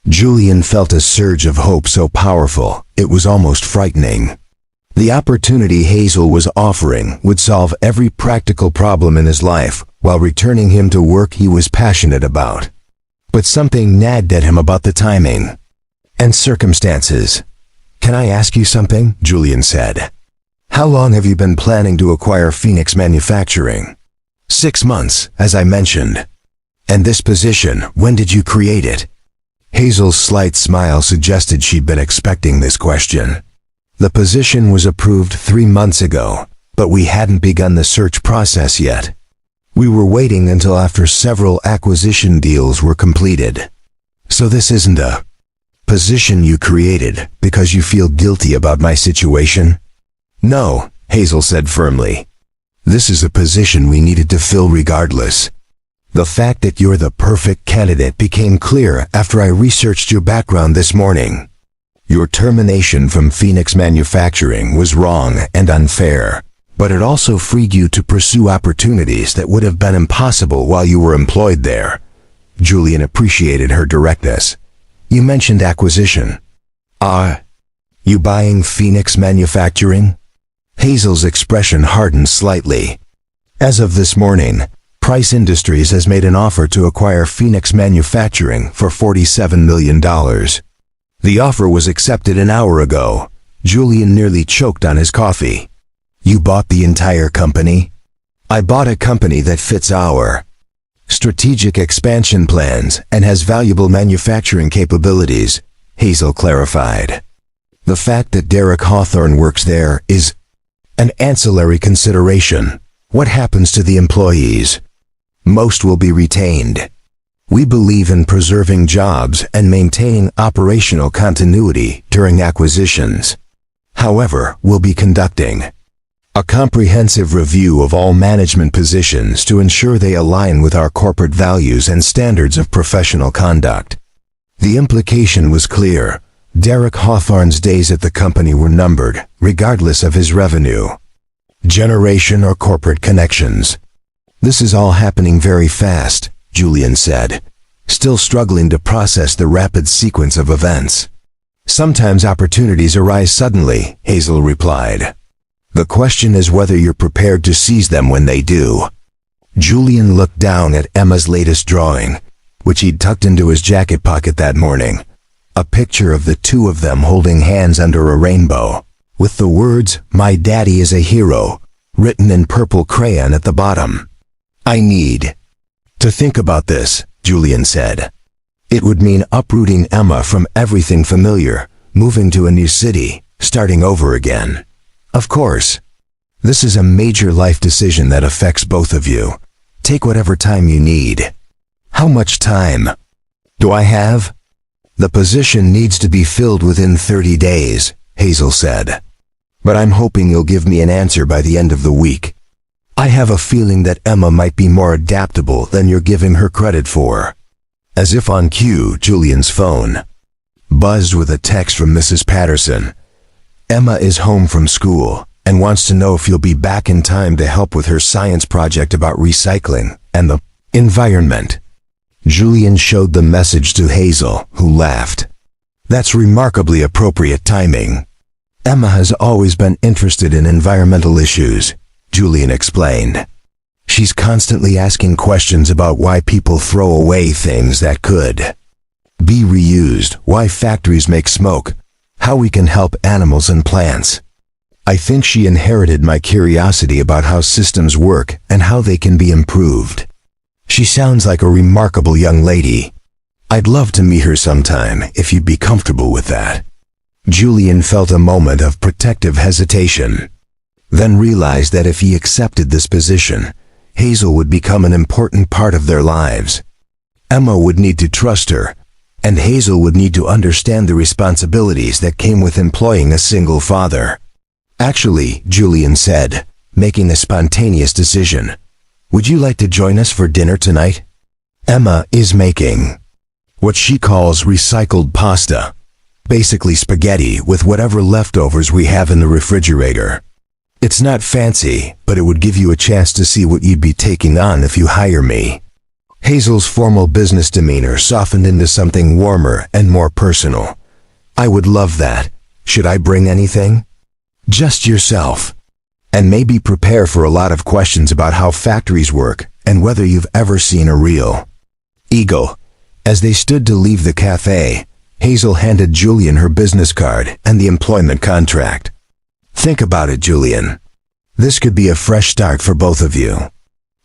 A: Julian felt a surge of hope so powerful, it was almost frightening. The opportunity Hazel was offering would solve every practical problem in his life, while returning him to work he was passionate about. But something nagged at him about the timing and circumstances. "Can I ask you something?" Julian said. "How long have you been planning to acquire Phoenix Manufacturing?" 6 months, as I mentioned. "And this position, when did you create it?" Hazel's slight smile suggested she'd been expecting this question. "The position was approved 3 months ago, but we hadn't begun the search process yet. We were waiting until after several acquisition deals were completed. So this isn't a position you created because you feel guilty about my situation?" "No," Hazel said firmly. "This is a position we needed to fill regardless. The fact that you're the perfect candidate became clear after I researched your background this morning. Your termination from Phoenix Manufacturing was wrong and unfair, but it also freed you to pursue opportunities that would have been impossible while you were employed there." Julian appreciated her directness. "You mentioned acquisition. Are you buying Phoenix Manufacturing?" Hazel's expression hardened slightly. "As of this morning, Price Industries has made an offer to acquire Phoenix Manufacturing for $47 million. The offer was accepted an hour ago." Julian nearly choked on his coffee. "You bought the entire company?" "I bought a company that fits our strategic expansion plans and has valuable manufacturing capabilities," Hazel clarified. "The fact that Derek Hawthorne works there is an ancillary consideration. What happens to the employees?" "Most will be retained. We believe in preserving jobs and maintaining operational continuity during acquisitions. However, we'll be conducting a comprehensive review of all management positions to ensure they align with our corporate values and standards of professional conduct." The implication was clear. Derek Hawthorne's days at the company were numbered, regardless of his revenue, generation, or corporate connections. "This is all happening very fast," Julian said, still struggling to process the rapid sequence of events. "Sometimes opportunities arise suddenly," Hazel replied. "The question is whether you're prepared to seize them when they do." Julian looked down at Emma's latest drawing, which he'd tucked into his jacket pocket that morning. A picture of the two of them holding hands under a rainbow, with the words, "My daddy is a hero," written in purple crayon at the bottom. "I need to think about this," Julian said. It would mean uprooting Emma from everything familiar, moving to a new city, starting over again. "Of course. This is a major life decision that affects both of you. Take whatever time you need." "How much time do I have?" "The position needs to be filled within 30 days, Hazel said. "But I'm hoping you'll give me an answer by the end of the week. I have a feeling that Emma might be more adaptable than you're giving her credit for." As if on cue, Julian's phone buzzed with a text from Mrs. Patterson. "Emma is home from school and wants to know if you'll be back in time to help with her science project about recycling and the environment." Julian showed the message to Hazel, who laughed. "That's remarkably appropriate timing. Emma has always been interested in environmental issues," Julian explained. "She's constantly asking questions about why people throw away things that could be reused, why factories make smoke, how we can help animals and plants. I think she inherited my curiosity about how systems work and how they can be improved. She sounds like a remarkable young lady. I'd love to meet her sometime if you'd be comfortable with that." Julian felt a moment of protective hesitation, then realized that if he accepted this position, Hazel would become an important part of their lives. Emma would need to trust her, and Hazel would need to understand the responsibilities that came with employing a single father. "Actually," Julian said, making a spontaneous decision, "would you like to join us for dinner tonight? Emma is making what she calls recycled pasta, basically spaghetti with whatever leftovers we have in the refrigerator. It's not fancy, but it would give you a chance to see what you'd be taking on if you hire me." Hazel's formal business demeanor softened into something warmer and more personal. "I would love that. Should I bring anything?" "Just yourself. And maybe prepare for a lot of questions about how factories work and whether you've ever seen a real eagle." As they stood to leave the cafe, Hazel handed Julian her business card and the employment contract. "Think about it, Julian. This could be a fresh start for both of you."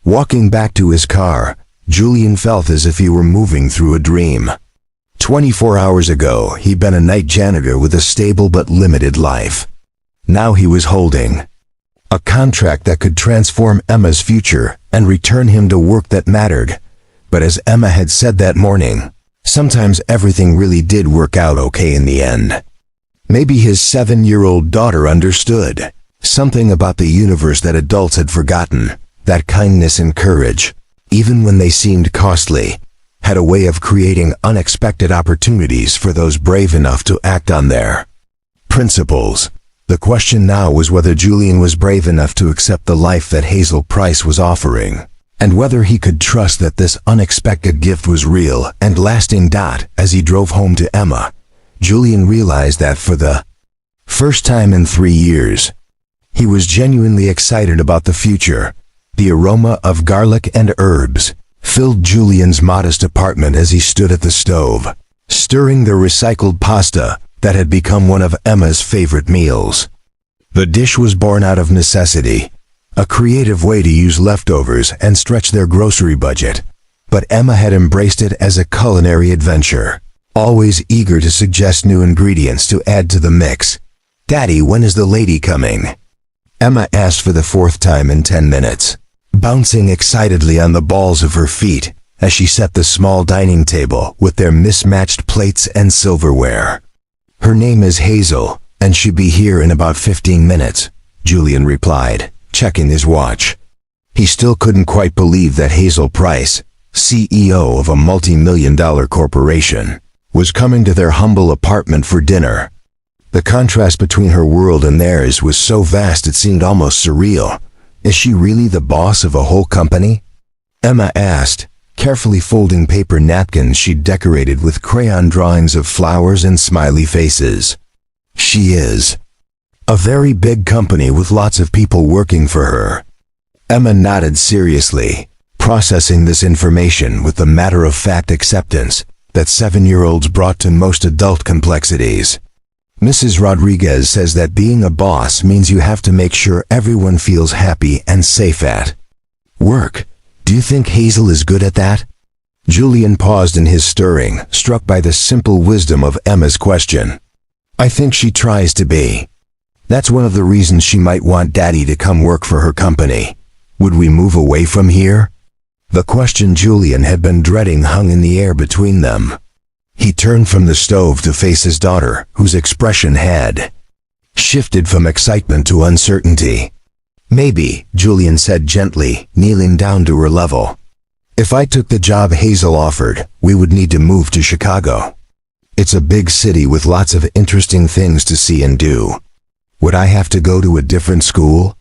A: Walking back to his car, Julian felt as if he were moving through a dream. 24 hours ago, he'd been a night janitor with a stable but limited life. Now he was holding a contract that could transform Emma's future and return him to work that mattered. But as Emma had said that morning, sometimes everything really did work out okay in the end. Maybe his 7-year-old daughter understood something about the universe that adults had forgotten, that kindness and courage, even when they seemed costly, had a way of creating unexpected opportunities for those brave enough to act on their principles. The question now was whether Julian was brave enough to accept the life that Hazel Price was offering, and whether he could trust that this unexpected gift was real and lasting. As he drove home to Emma, Julian realized that for the first time in 3 years, he was genuinely excited about the future. The aroma of garlic and herbs filled Julian's modest apartment as he stood at the stove, stirring the recycled pasta that had become one of Emma's favorite meals. The dish was born out of necessity, a creative way to use leftovers and stretch their grocery budget. But Emma had embraced it as a culinary adventure, always eager to suggest new ingredients to add to the mix. "Daddy, when is the lady coming?" Emma asked for the 4th time in 10 minutes, bouncing excitedly on the balls of her feet as she set the small dining table with their mismatched plates and silverware. "Her name is Hazel, and she'll be here in about 15 minutes, Julian replied, checking his watch. He still couldn't quite believe that Hazel Price, CEO of a multi-million-dollar corporation, was coming to their humble apartment for dinner. The contrast between her world and theirs was so vast it seemed almost surreal. Is she really the boss of a whole company? Emma asked, carefully folding paper napkins she'd decorated with crayon drawings of flowers and smiley faces. She is. A very big company with lots of people working for her. Emma nodded seriously, processing this information with the matter-of-fact acceptance that 7-year-olds brought to most adult complexities. Mrs. Rodriguez says that being a boss means you have to make sure everyone feels happy and safe at work. Do you think Hazel is good at that? Julian paused in his stirring, struck by the simple wisdom of Emma's question. I think she tries to be. That's one of the reasons she might want Daddy to come work for her company. Would we move away from here? The question Julian had been dreading hung in the air between them. He turned from the stove to face his daughter, whose expression had shifted from excitement to uncertainty. Maybe, Julian said gently, kneeling down to her level. If I took the job Hazel offered, we would need to move to Chicago. It's a big city with lots of interesting things to see and do. Would I have to go to a different school?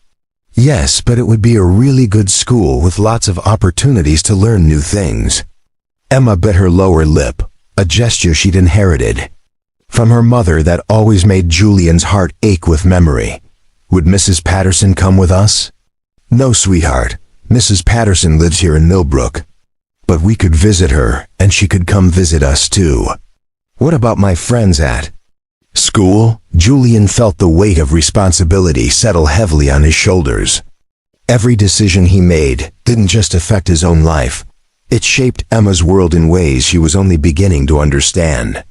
A: Yes, but it would be a really good school with lots of opportunities to learn new things. Emma bit her lower lip, a gesture she'd inherited from her mother that always made Julian's heart ache with memory. Would Mrs. Patterson come with us? No, sweetheart. Mrs. Patterson lives here in Millbrook. But we could visit her, and she could come visit us too. What about my friends at school? Julian felt the weight of responsibility settle heavily on his shoulders. Every decision he made didn't just affect his own life. It shaped Emma's world in ways she was only beginning to understand.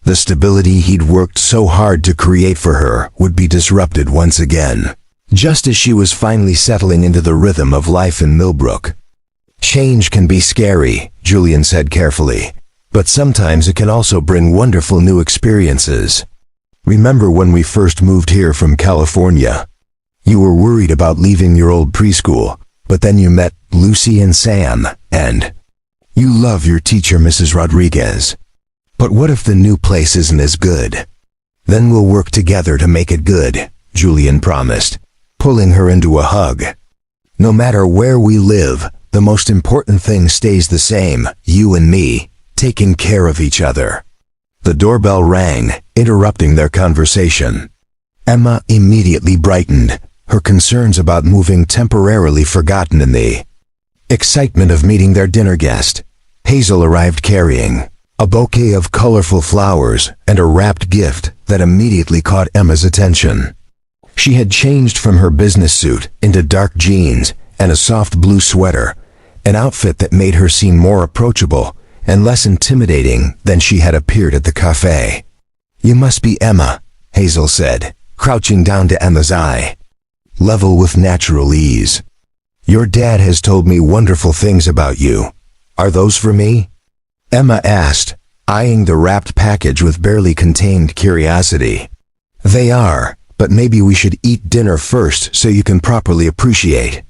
A: The stability he'd worked so hard to create for her would be disrupted once again, just as she was finally settling into the rhythm of life in Millbrook. Change can be scary, Julian said carefully, but sometimes it can also bring wonderful new experiences. Remember when we first moved here from California? You were worried about leaving your old preschool, but then you met Lucy and Sam, and you love your teacher, Mrs. Rodriguez. But what if the new place isn't as good? Then we'll work together to make it good, Julian promised, pulling her into a hug. No matter where we live, the most important thing stays the same, you and me, taking care of each other. The doorbell rang, interrupting their conversation. Emma immediately brightened, her concerns about moving temporarily forgotten in the excitement of meeting their dinner guest. Hazel arrived carrying a bouquet of colorful flowers and a wrapped gift that immediately caught Emma's attention. She had changed from her business suit into dark jeans and a soft blue sweater, an outfit that made her seem more approachable and less intimidating than she had appeared at the cafe. "You must be Emma," Hazel said, crouching down to Emma's eye level with natural ease. "Your dad has told me wonderful things about you. Are those for me?" Emma asked, eyeing the wrapped package with barely contained curiosity. "They are, but maybe we should eat dinner first so you can properly appreciate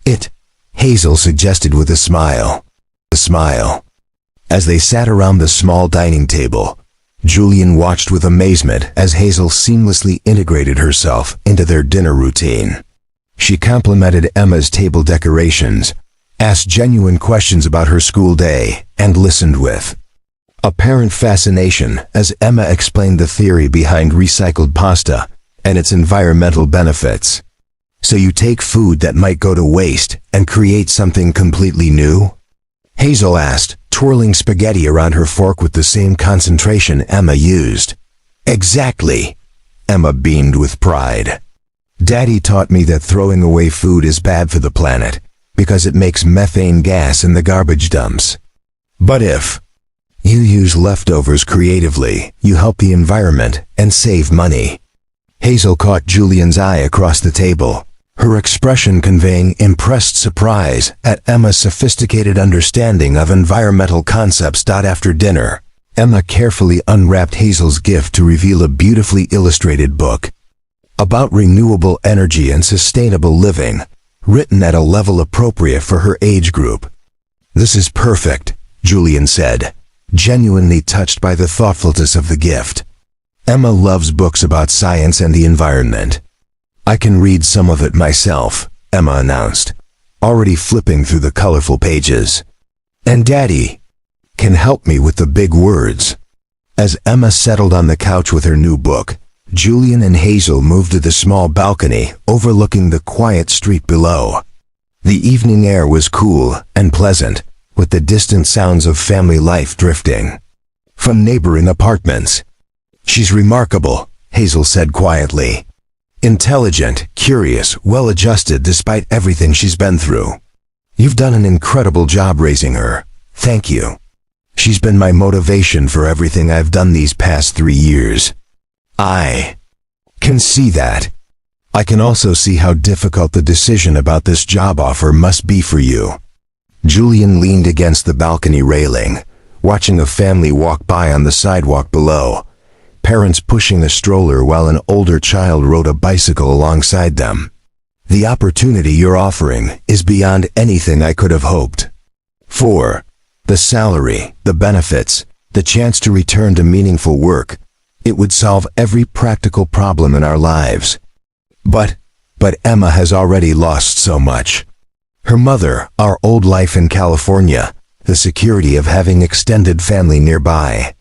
A: it," Hazel suggested with a smile. As they sat around the small dining table, Julian watched with amazement as Hazel seamlessly integrated herself into their dinner routine. She complimented Emma's table decorations, asked genuine questions about her school day, and listened with apparent fascination as Emma explained the theory behind recycled pasta and its environmental benefits. "So you take food that might go to waste and create something completely new?" Hazel asked, twirling spaghetti around her fork with the same concentration Emma used. "Exactly," Emma beamed with pride. "Daddy taught me that throwing away food is bad for the planet because it makes methane gas in the garbage dumps. But if you use leftovers creatively, you help the environment and save money." Hazel caught Julian's eye across the table, her expression conveying impressed surprise at Emma's sophisticated understanding of environmental concepts. After dinner, Emma carefully unwrapped Hazel's gift to reveal a beautifully illustrated book about renewable energy and sustainable living, written at a level appropriate for her age group. "This is perfect," Julian said, genuinely touched by the thoughtfulness of the gift. "Emma loves books about science and the environment. I can read some of it myself," Emma announced, already flipping through the colorful pages. "And Daddy can help me with the big words." As Emma settled on the couch with her new book, Julian and Hazel moved to the small balcony overlooking the quiet street below. The evening air was cool and pleasant, with the distant sounds of family life drifting from neighboring apartments. "She's remarkable," Hazel said quietly. "Intelligent, curious, well-adjusted despite everything she's been through. You've done an incredible job raising her. Thank you. She's been my motivation for everything I've done these past 3 years." "I can see that. I can also see how difficult the decision about this job offer must be for you." Julian leaned against the balcony railing, watching a family walk by on the sidewalk below, parents pushing a stroller while an older child rode a bicycle alongside them. "The opportunity you're offering is beyond anything I could have hoped for. The salary, the benefits, the chance to return to meaningful work. It would solve every practical problem in our lives. But Emma has already lost so much. Her mother, our old life in California, the security of having extended family nearby.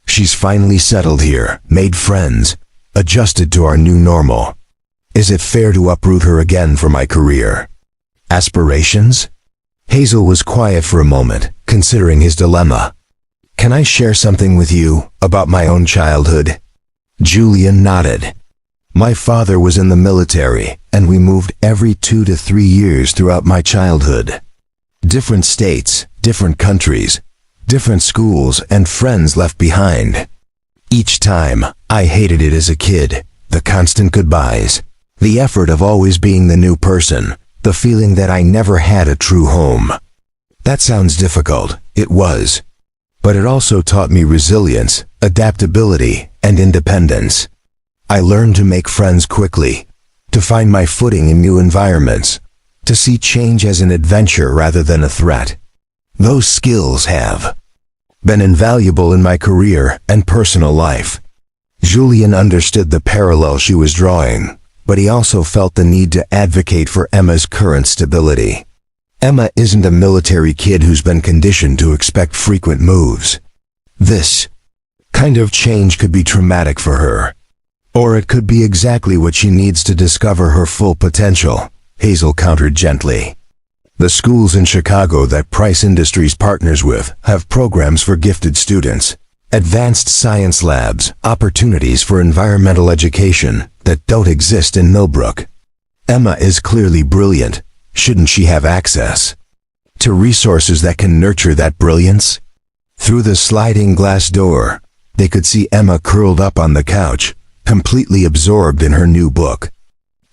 A: She's finally settled here, made friends, adjusted to our new normal. Is it fair to uproot her again for my career aspirations?" Hazel was quiet for a moment, considering his dilemma. "Can I share something with you about my own childhood?" Julian nodded. "My father was in the military, and we moved every 2 to 3 years throughout my childhood. Different states, different countries, different schools, and friends left behind. Each time, I hated it as a kid, the constant goodbyes, the effort of always being the new person, the feeling that I never had a true home. That sounds difficult, it was. But it also taught me resilience, adaptability, and independence. I learned to make friends quickly, to find my footing in new environments, to see change as an adventure rather than a threat. Those skills have been invaluable in my career and personal life." Julian understood the parallel she was drawing, but he also felt the need to advocate for Emma's current stability. Emma isn't a military kid who's been conditioned to expect frequent moves. This kind of change could be traumatic for her. Or it could be exactly what she needs to discover her full potential, Hazel countered gently. The schools in Chicago that Price Industries partners with have programs for gifted students, advanced science labs, opportunities for environmental education that don't exist in Millbrook. Emma is clearly brilliant. Shouldn't she have access to resources that can nurture that brilliance? Through the sliding glass door, they could see Emma curled up on the couch, completely absorbed in her new book.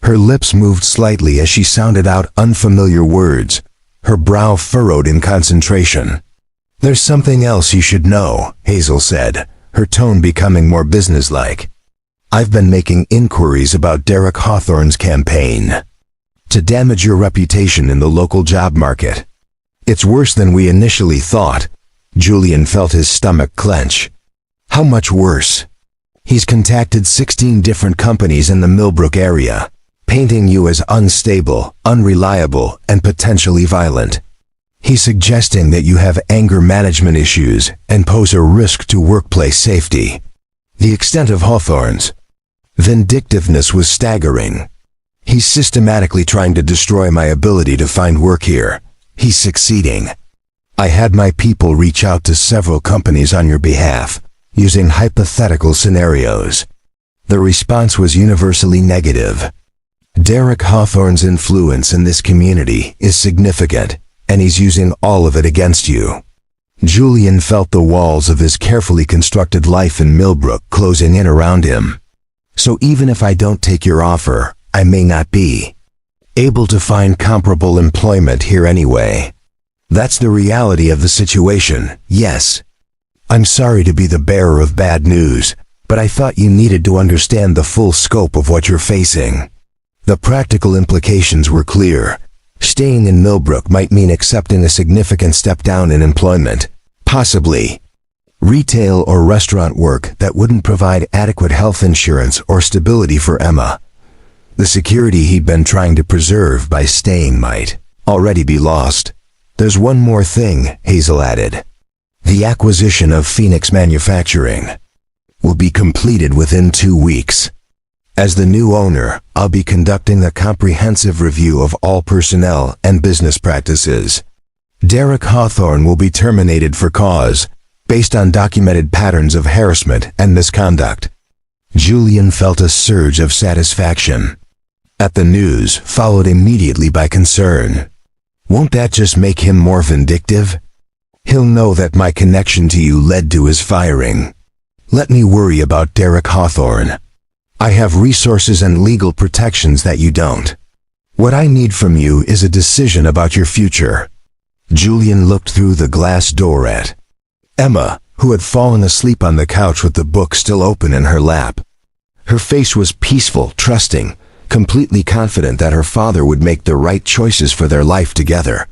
A: Her lips moved slightly as she sounded out unfamiliar words, her brow furrowed in concentration. "There's something else you should know," Hazel said, her tone becoming more businesslike. "I've been making inquiries about Derek Hawthorne's campaign to damage your reputation in the local job market. It's worse than we initially thought." Julian felt his stomach clench. "How much worse?" "He's contacted 16 different companies in the Millbrook area, painting you as unstable, unreliable, and potentially violent. He's suggesting that you have anger management issues and pose a risk to workplace safety." The extent of Hawthorne's vindictiveness was staggering. "He's systematically trying to destroy my ability to find work here. He's succeeding. I had my people reach out to several companies on your behalf, using hypothetical scenarios. The response was universally negative. Derek Hawthorne's influence in this community is significant, and he's using all of it against you." Julian felt the walls of his carefully constructed life in Millbrook closing in around him. "So even if I don't take your offer, I may not be able to find comparable employment here anyway. That's the reality of the situation, yes. I'm sorry to be the bearer of bad news, but I thought you needed to understand the full scope of what you're facing." The practical implications were clear. Staying in Millbrook might mean accepting a significant step down in employment, possibly retail or restaurant work that wouldn't provide adequate health insurance or stability for Emma. The security he'd been trying to preserve by staying might already be lost. "There's one more thing," Hazel added. "The acquisition of Phoenix Manufacturing will be completed within 2 weeks. As the new owner, I'll be conducting a comprehensive review of all personnel and business practices. Derek Hawthorne will be terminated for cause, based on documented patterns of harassment and misconduct." Julian felt a surge of satisfaction. At the news, followed immediately by concern. "Won't that just make him more vindictive? He'll know that my connection to you led to his firing. Let me worry about Derek Hawthorne. I have resources and legal protections that you don't. What I need from you is a decision about your future." Julian looked through the glass door at Emma, who had fallen asleep on the couch with the book still open in her lap. Her face was peaceful, trusting, completely confident that her father would make the right choices for their life together.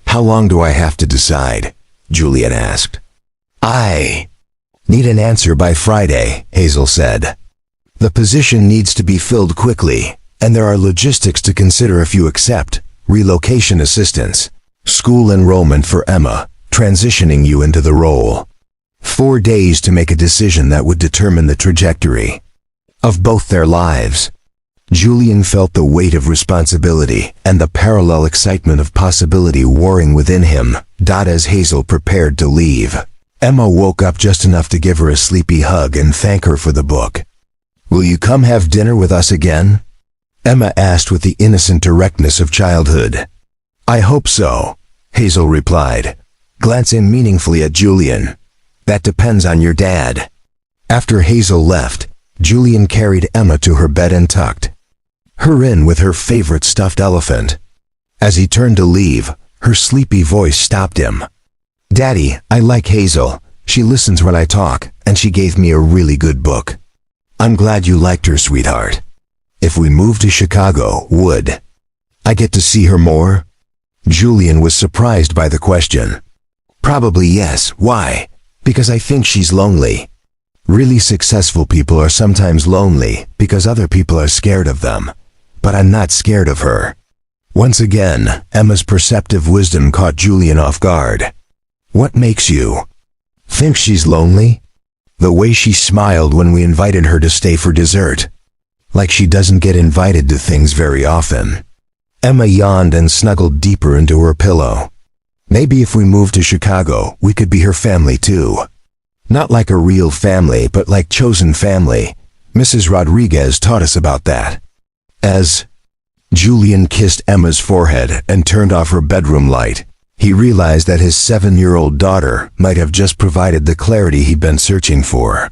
A: "How long do I have to decide?" Julian asked. "I need an answer by Friday," Hazel said. "The position needs to be filled quickly, and there are logistics to consider if you accept: relocation assistance, school enrollment for Emma, transitioning you into the role. 4 days to make a decision that would determine the trajectory of both their lives." Julian felt the weight of responsibility and the parallel excitement of possibility warring within him, as Hazel prepared to leave. Emma woke up just enough to give her a sleepy hug and thank her for the book. "Will you come have dinner with us again?" Emma asked with the innocent directness of childhood. "I hope so," Hazel replied, glancing meaningfully at Julian. "That depends on your dad." After Hazel left, Julian carried Emma to her bed and tucked her in with her favorite stuffed elephant. As he turned to leave, her sleepy voice stopped him. "Daddy, I like Hazel. She listens when I talk, and she gave me a really good book. I'm glad you liked her, sweetheart. If we moved to Chicago, would I get to see her more?" Julian was surprised by the question. "Probably yes. Why?" "Because I think she's lonely. Really successful people are sometimes lonely because other people are scared of them. But I'm not scared of her." Once again, Emma's perceptive wisdom caught Julian off guard. What makes you think she's lonely? The way she smiled when we invited her to stay for dessert. Like she doesn't get invited to things very often. Emma yawned and snuggled deeper into her pillow. Maybe if we moved to Chicago, we could be her family too. Not like a real family, but like chosen family. Mrs. Rodriguez taught us about that. As Julian kissed Emma's forehead and turned off her bedroom light, he realized that his 7-year-old daughter might have just provided the clarity he'd been searching for.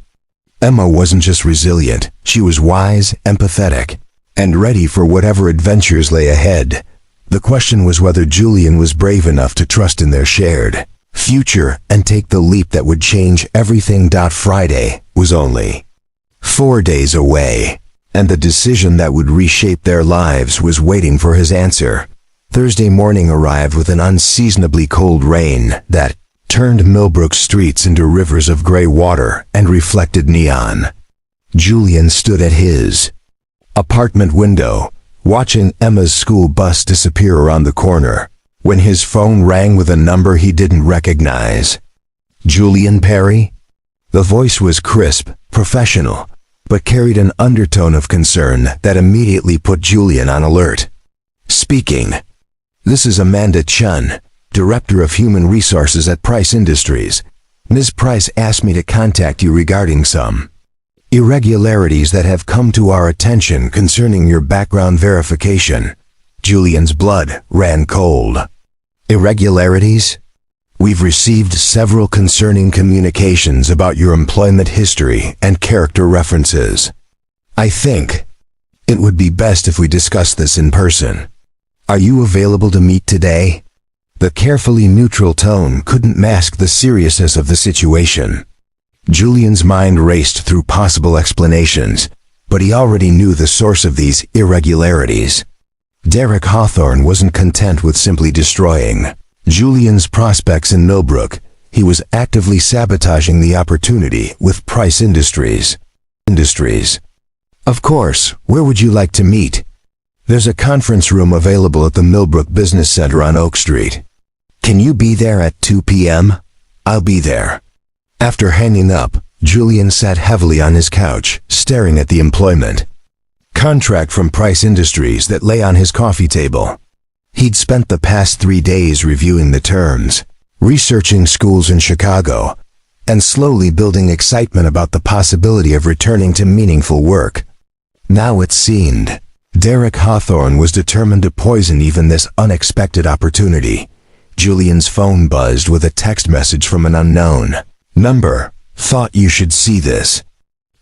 A: Emma wasn't just resilient, she was wise, empathetic, and ready for whatever adventures lay ahead. The question was whether Julian was brave enough to trust in their shared future and take the leap that would change everything. Friday was only 4 days away, and the decision that would reshape their lives was waiting for his answer. Thursday morning arrived with an unseasonably cold rain that turned Millbrook streets into rivers of gray water and reflected neon. Julian stood at his apartment window, watching Emma's school bus disappear around the corner, when his phone rang with a number he didn't recognize. Julian Perry? The voice was crisp, professional, but carried an undertone of concern that immediately put Julian on alert. Speaking. This is Amanda Chun, Director of Human Resources at Price Industries. Ms. Price asked me to contact you regarding some irregularities that have come to our attention concerning your background verification. Julian's blood ran cold. Irregularities? We've received several concerning communications about your employment history and character references. I think it would be best if we discuss this in person. Are you available to meet today? The carefully neutral tone couldn't mask the seriousness of the situation. Julian's mind raced through possible explanations, but he already knew the source of these irregularities. Derek Hawthorne wasn't content with simply destroying Julian's prospects in Millbrook. He was actively sabotaging the opportunity with Price Industries. Of course, where would you like to meet? There's a conference room available at the Millbrook Business Center on Oak Street. Can you be there at 2 p.m.? I'll be there. After hanging up, Julian sat heavily on his couch, staring at the employment contract from Price Industries that lay on his coffee table. He'd spent the past 3 days reviewing the terms, researching schools in Chicago, and slowly building excitement about the possibility of returning to meaningful work. Now it seemed Derek Hawthorne was determined to poison even this unexpected opportunity. Julian's phone buzzed with a text message from an unknown number. Thought you should see this.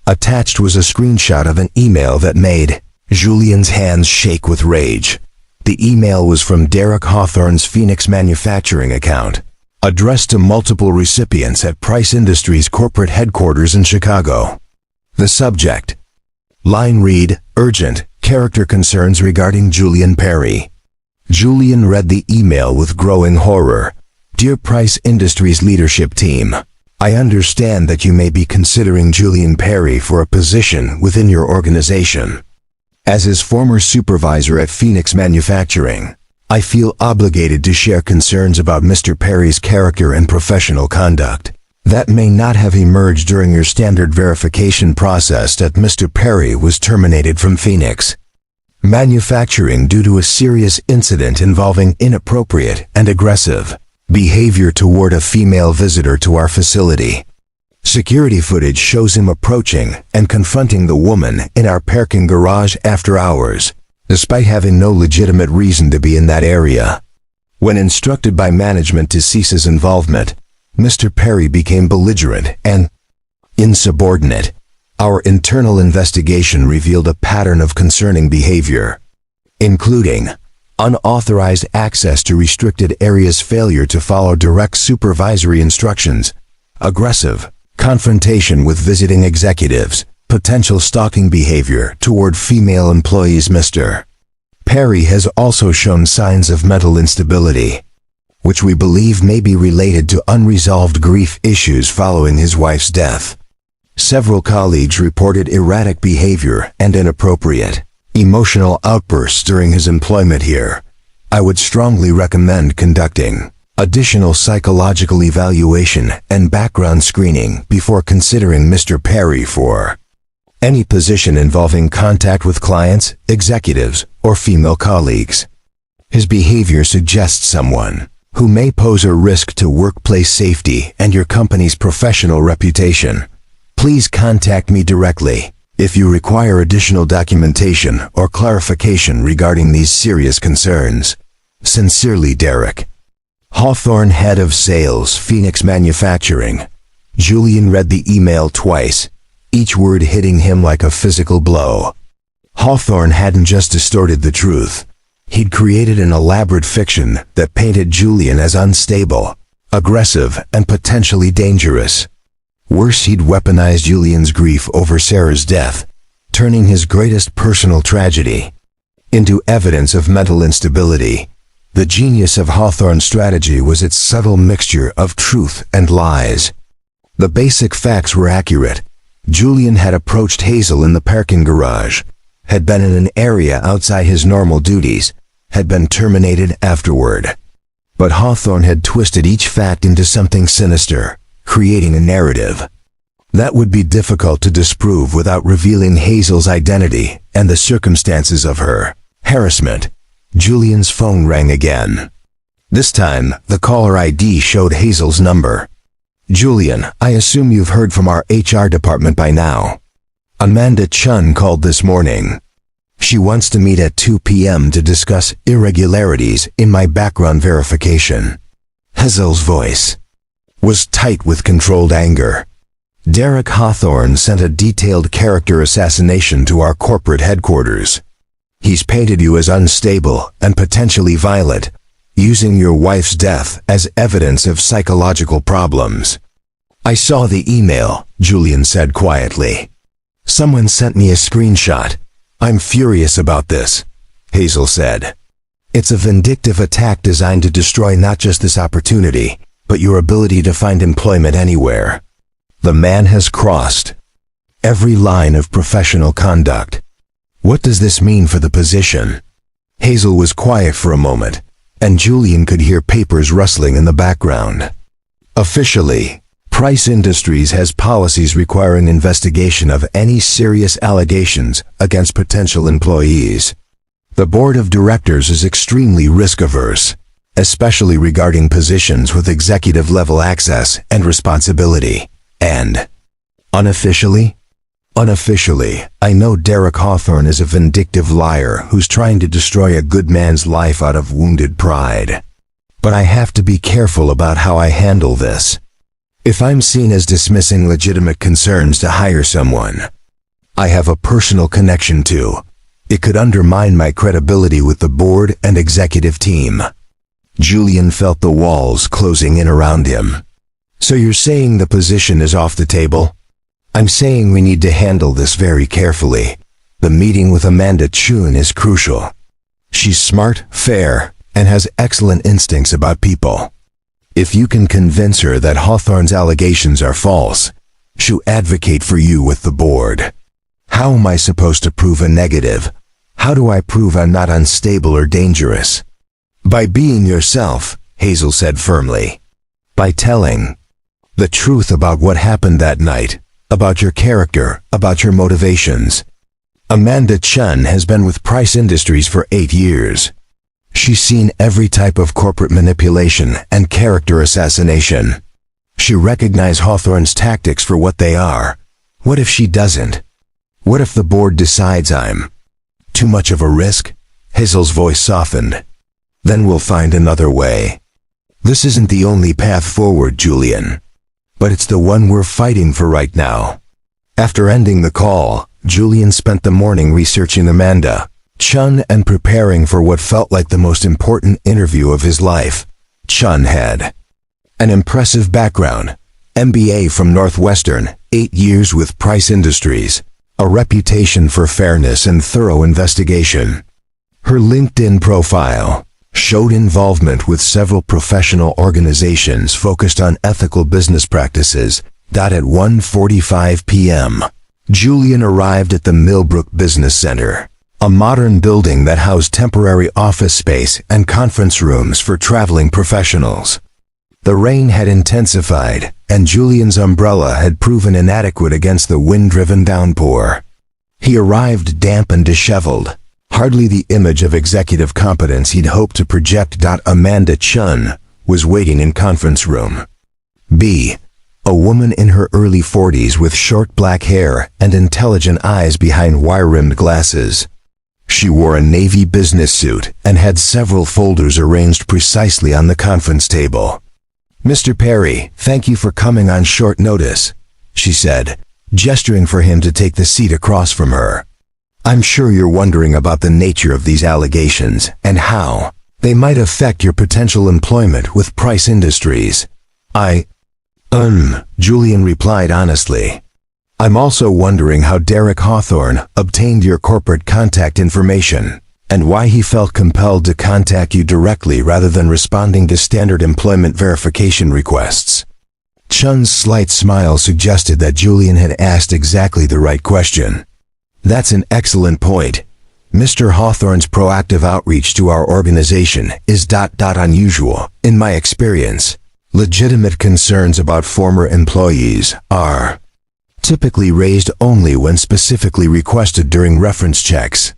A: Attached was a screenshot of an email that made Julian's hands shake with rage. The email was from Derek Hawthorne's Phoenix Manufacturing account, addressed to multiple recipients at Price Industries corporate headquarters in Chicago. The subject line read, urgent, character concerns regarding Julian Perry. Julian read the email with growing horror. Dear Price Industries leadership team, I understand that you may be considering Julian Perry for a position within your organization. As his former supervisor at Phoenix Manufacturing, I feel obligated to share concerns about Mr. Perry's character and professional conduct that may not have emerged during your standard verification process that Mr. Perry was terminated from Phoenix Manufacturing due to a serious incident involving inappropriate and aggressive behavior toward a female visitor to our facility. Security footage shows him approaching and confronting the woman in our parking garage after hours, despite having no legitimate reason to be in that area. When instructed by management to cease his involvement, Mr. Perry became belligerent and insubordinate. Our internal investigation revealed a pattern of concerning behavior, including unauthorized access to restricted areas, failure to follow direct supervisory instructions, aggressive confrontation with visiting executives, potential stalking behavior toward female employees. Mr. Perry has also shown signs of mental instability, which we believe may be related to unresolved grief issues following his wife's death. Several colleagues reported erratic behavior and inappropriate emotional outbursts during his employment here. I would strongly recommend conducting additional psychological evaluation and background screening before considering Mr. Perry for any position involving contact with clients, executives, or female colleagues. His behavior suggests someone who may pose a risk to workplace safety and your company's professional reputation. Please contact me directly if you require additional documentation or clarification regarding these serious concerns. Sincerely, Derek. Hawthorne, Head of Sales, Phoenix Manufacturing. Julian read the email twice, each word hitting him like a physical blow. Hawthorne hadn't just distorted the truth. He'd created an elaborate fiction that painted Julian as unstable, aggressive, and potentially dangerous. Worse, he'd weaponized Julian's grief over Sarah's death, turning his greatest personal tragedy into evidence of mental instability. The genius of Hawthorne's strategy was its subtle mixture of truth and lies. The basic facts were accurate. Julian had approached Hazel in the parking garage, had been in an area outside his normal duties, had been terminated afterward. But Hawthorne had twisted each fact into something sinister, creating a narrative that would be difficult to disprove without revealing Hazel's identity and the circumstances of her harassment. Julian's phone rang again. This time, the caller ID showed Hazel's number. Julian, I assume you've heard from our HR department by now. Amanda Chun called this morning. She wants to meet at 2 p.m. to discuss irregularities in my background verification. Hazel's voice was tight with controlled anger. Derek Hawthorne sent a detailed character assassination to our corporate headquarters. He's painted you as unstable and potentially violent, using your wife's death as evidence of psychological problems. I saw the email, Julian said quietly. Someone sent me a screenshot. I'm furious about this, Hazel said. It's a vindictive attack designed to destroy not just this opportunity, but your ability to find employment anywhere. The man has crossed every line of professional conduct. What does this mean for the position? Hazel was quiet for a moment, and Julian could hear papers rustling in the background. Officially, Price Industries has policies requiring investigation of any serious allegations against potential employees. The board of directors is extremely risk-averse, especially regarding positions with executive-level access and responsibility. And unofficially, I know Derek Hawthorne is a vindictive liar who's trying to destroy a good man's life out of wounded pride. But I have to be careful about how I handle this. If I'm seen as dismissing legitimate concerns to hire someone I have a personal connection to, it could undermine my credibility with the board and executive team. Julian felt the walls closing in around him. So you're saying the position is off the table? I'm saying we need to handle this very carefully. The meeting with Amanda Chun is crucial. She's smart, fair, and has excellent instincts about people. If you can convince her that Hawthorne's allegations are false, she'll advocate for you with the board. How am I supposed to prove a negative? How do I prove I'm not unstable or dangerous? By being yourself, Hazel said firmly. By telling the truth about what happened that night, about your character, about your motivations. Amanda Chun has been with Price Industries for 8 years. She's seen every type of corporate manipulation and character assassination. She recognized Hawthorne's tactics for what they are. What if she doesn't? What if the board decides I'm too much of a risk? Hazel's voice softened. Then we'll find another way. This isn't the only path forward, Julian. But it's the one we're fighting for right now. After ending the call, Julian spent the morning researching Amanda Chun and preparing for what felt like the most important interview of his life. Chun had an impressive background, MBA from Northwestern, 8 years with Price Industries, a reputation for fairness and thorough investigation. Her LinkedIn profile showed involvement with several professional organizations focused on ethical business practices. At 1:45 p.m., Julian arrived at the Millbrook Business Center. a modern building that housed temporary office space and conference rooms for traveling professionals. The rain had intensified, and Julian's umbrella had proven inadequate against the wind-driven downpour. He arrived damp and disheveled, hardly the image of executive competence he'd hoped to project. Amanda Chun was waiting in conference room B, a woman in her early 40s with short black hair and intelligent eyes behind wire-rimmed glasses. She wore a navy business suit and had several folders arranged precisely on the conference table. "Mr. Perry, thank you for coming on short notice," she said, gesturing for him to take the seat across from her. "I'm sure you're wondering about the nature of these allegations and how they might affect your potential employment with Price Industries." Julian replied honestly. "I'm also wondering how Derek Hawthorne obtained your corporate contact information, and why he felt compelled to contact you directly rather than responding to standard employment verification requests." Chun's slight smile suggested that Julian had asked exactly the right question. "That's an excellent point. Mr. Hawthorne's proactive outreach to our organization is unusual, in my experience. Legitimate concerns about former employees are typically raised only when specifically requested during reference checks."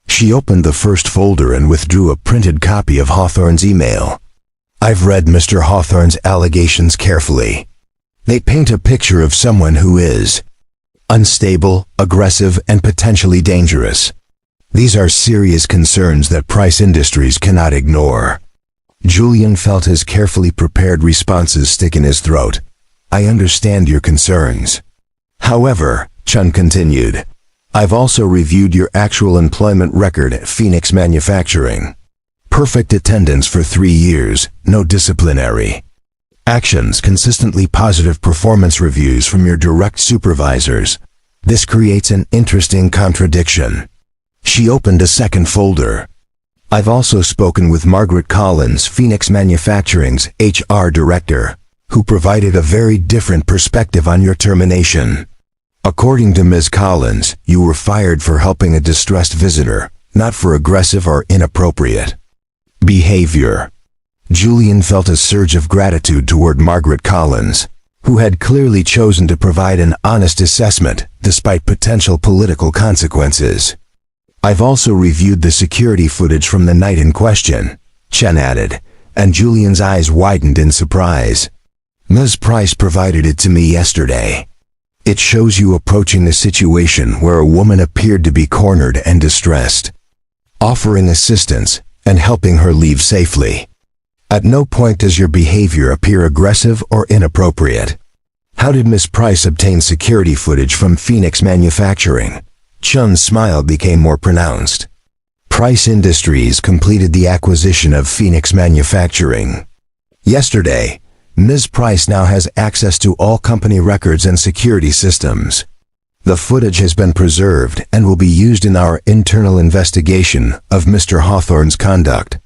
A: She opened the first folder and withdrew a printed copy of Hawthorne's email. "I've read Mr. Hawthorne's allegations carefully. They paint a picture of someone who is unstable, aggressive, and potentially dangerous. These are serious concerns that Price Industries cannot ignore." Julian felt his carefully prepared responses stick in his throat. "I understand your concerns. However," Chun continued, "I've also reviewed your actual employment record at Phoenix Manufacturing. Perfect attendance for 3 years, no disciplinary actions, consistently positive performance reviews from your direct supervisors. This creates an interesting contradiction." She opened a second folder. "I've also spoken with Margaret Collins, Phoenix Manufacturing's HR director, who provided a very different perspective on your termination. According to Ms. Collins, you were fired for helping a distressed visitor, not for aggressive or inappropriate behavior." Julian felt a surge of gratitude toward Margaret Collins, who had clearly chosen to provide an honest assessment despite potential political consequences. "I've also reviewed the security footage from the night in question," Chen added, and Julian's eyes widened in surprise. "Ms. Price provided it to me yesterday. It shows you approaching the situation where a woman appeared to be cornered and distressed, offering assistance and helping her leave safely. At no point does your behavior appear aggressive or inappropriate. How did Ms. Price obtain security footage from Phoenix Manufacturing?" Chun's smile became more pronounced. "Price Industries completed the acquisition of Phoenix Manufacturing yesterday. Ms. Price now has access to all company records and security systems. The footage has been preserved and will be used in our internal investigation of Mr. Hawthorne's conduct."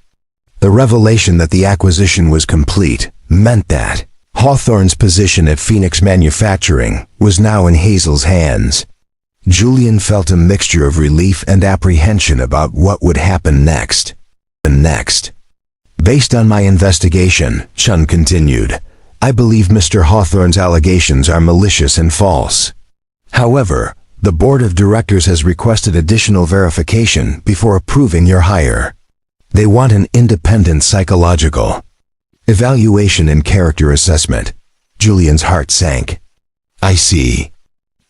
A: The revelation that the acquisition was complete meant that Hawthorne's position at Phoenix Manufacturing was now in Hazel's hands. Julian felt a mixture of relief and apprehension about what would happen next. "Based on my investigation," Chun continued, "I believe Mr. Hawthorne's allegations are malicious and false. However, the board of directors has requested additional verification before approving your hire. They want an independent psychological evaluation and character assessment." Julian's heart sank. "I see.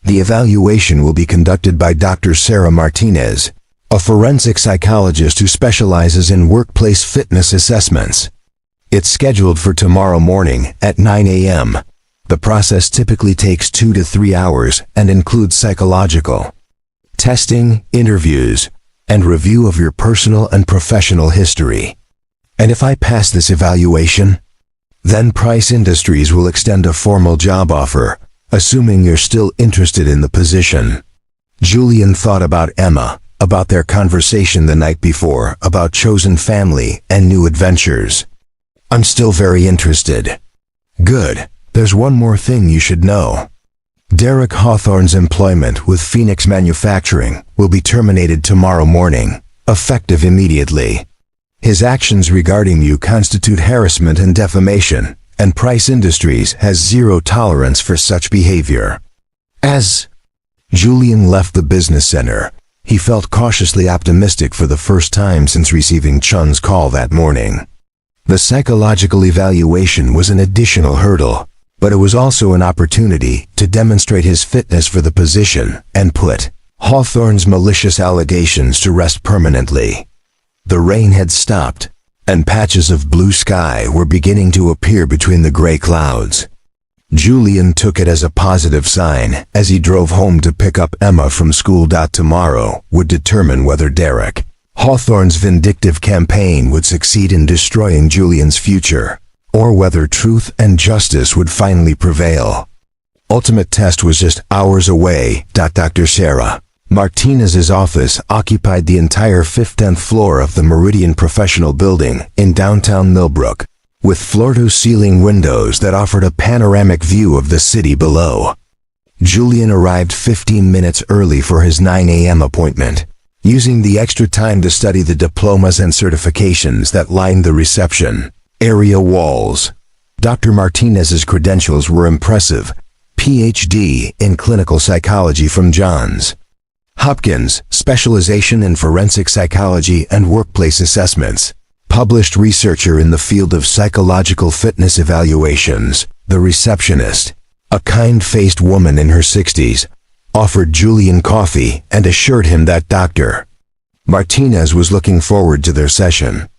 A: The evaluation will be conducted by Dr. Sarah Martinez, a forensic psychologist who specializes in workplace fitness assessments. It's scheduled for tomorrow morning at 9 a.m. The process typically takes 2 to 3 hours and includes psychological testing, interviews, and review of your personal and professional history. And if I pass this evaluation, then Price Industries will extend a formal job offer, assuming you're still interested in the position." Julian thought about Emma, about their conversation the night before, about chosen family and new adventures. "I'm still very interested." "Good. There's one more thing you should know. Derek Hawthorne's employment with Phoenix Manufacturing will be terminated tomorrow morning, effective immediately. His actions regarding you constitute harassment and defamation, and Price Industries has zero tolerance for such behavior. As Julian left the business center, he felt cautiously optimistic for the first time since receiving Chun's call that morning. The psychological evaluation was an additional hurdle, but it was also an opportunity to demonstrate his fitness for the position and put Hawthorne's malicious allegations to rest permanently. The rain had stopped, and patches of blue sky were beginning to appear between the gray clouds. Julian took it as a positive sign as he drove home to pick up Emma from school. Tomorrow would determine whether Derek Hawthorne's vindictive campaign would succeed in destroying Julian's future, or whether truth and justice would finally prevail. Ultimate test was just hours away. Dr. Sarah Martinez's office occupied the entire 15th floor of the Meridian Professional Building in downtown Millbrook, with floor-to-ceiling windows that offered a panoramic view of the city below. Julian arrived 15 minutes early for his 9 a.m. appointment, using the extra time to study the diplomas and certifications that lined the reception area walls. Dr. Martinez's credentials were impressive: Ph.D. in clinical psychology from Johns Hopkins, specialization in forensic psychology and workplace assessments, published researcher in the field of psychological fitness evaluations. The receptionist, a kind-faced woman in her 60s, offered Julian coffee and assured him that Dr. Martinez was looking forward to their session.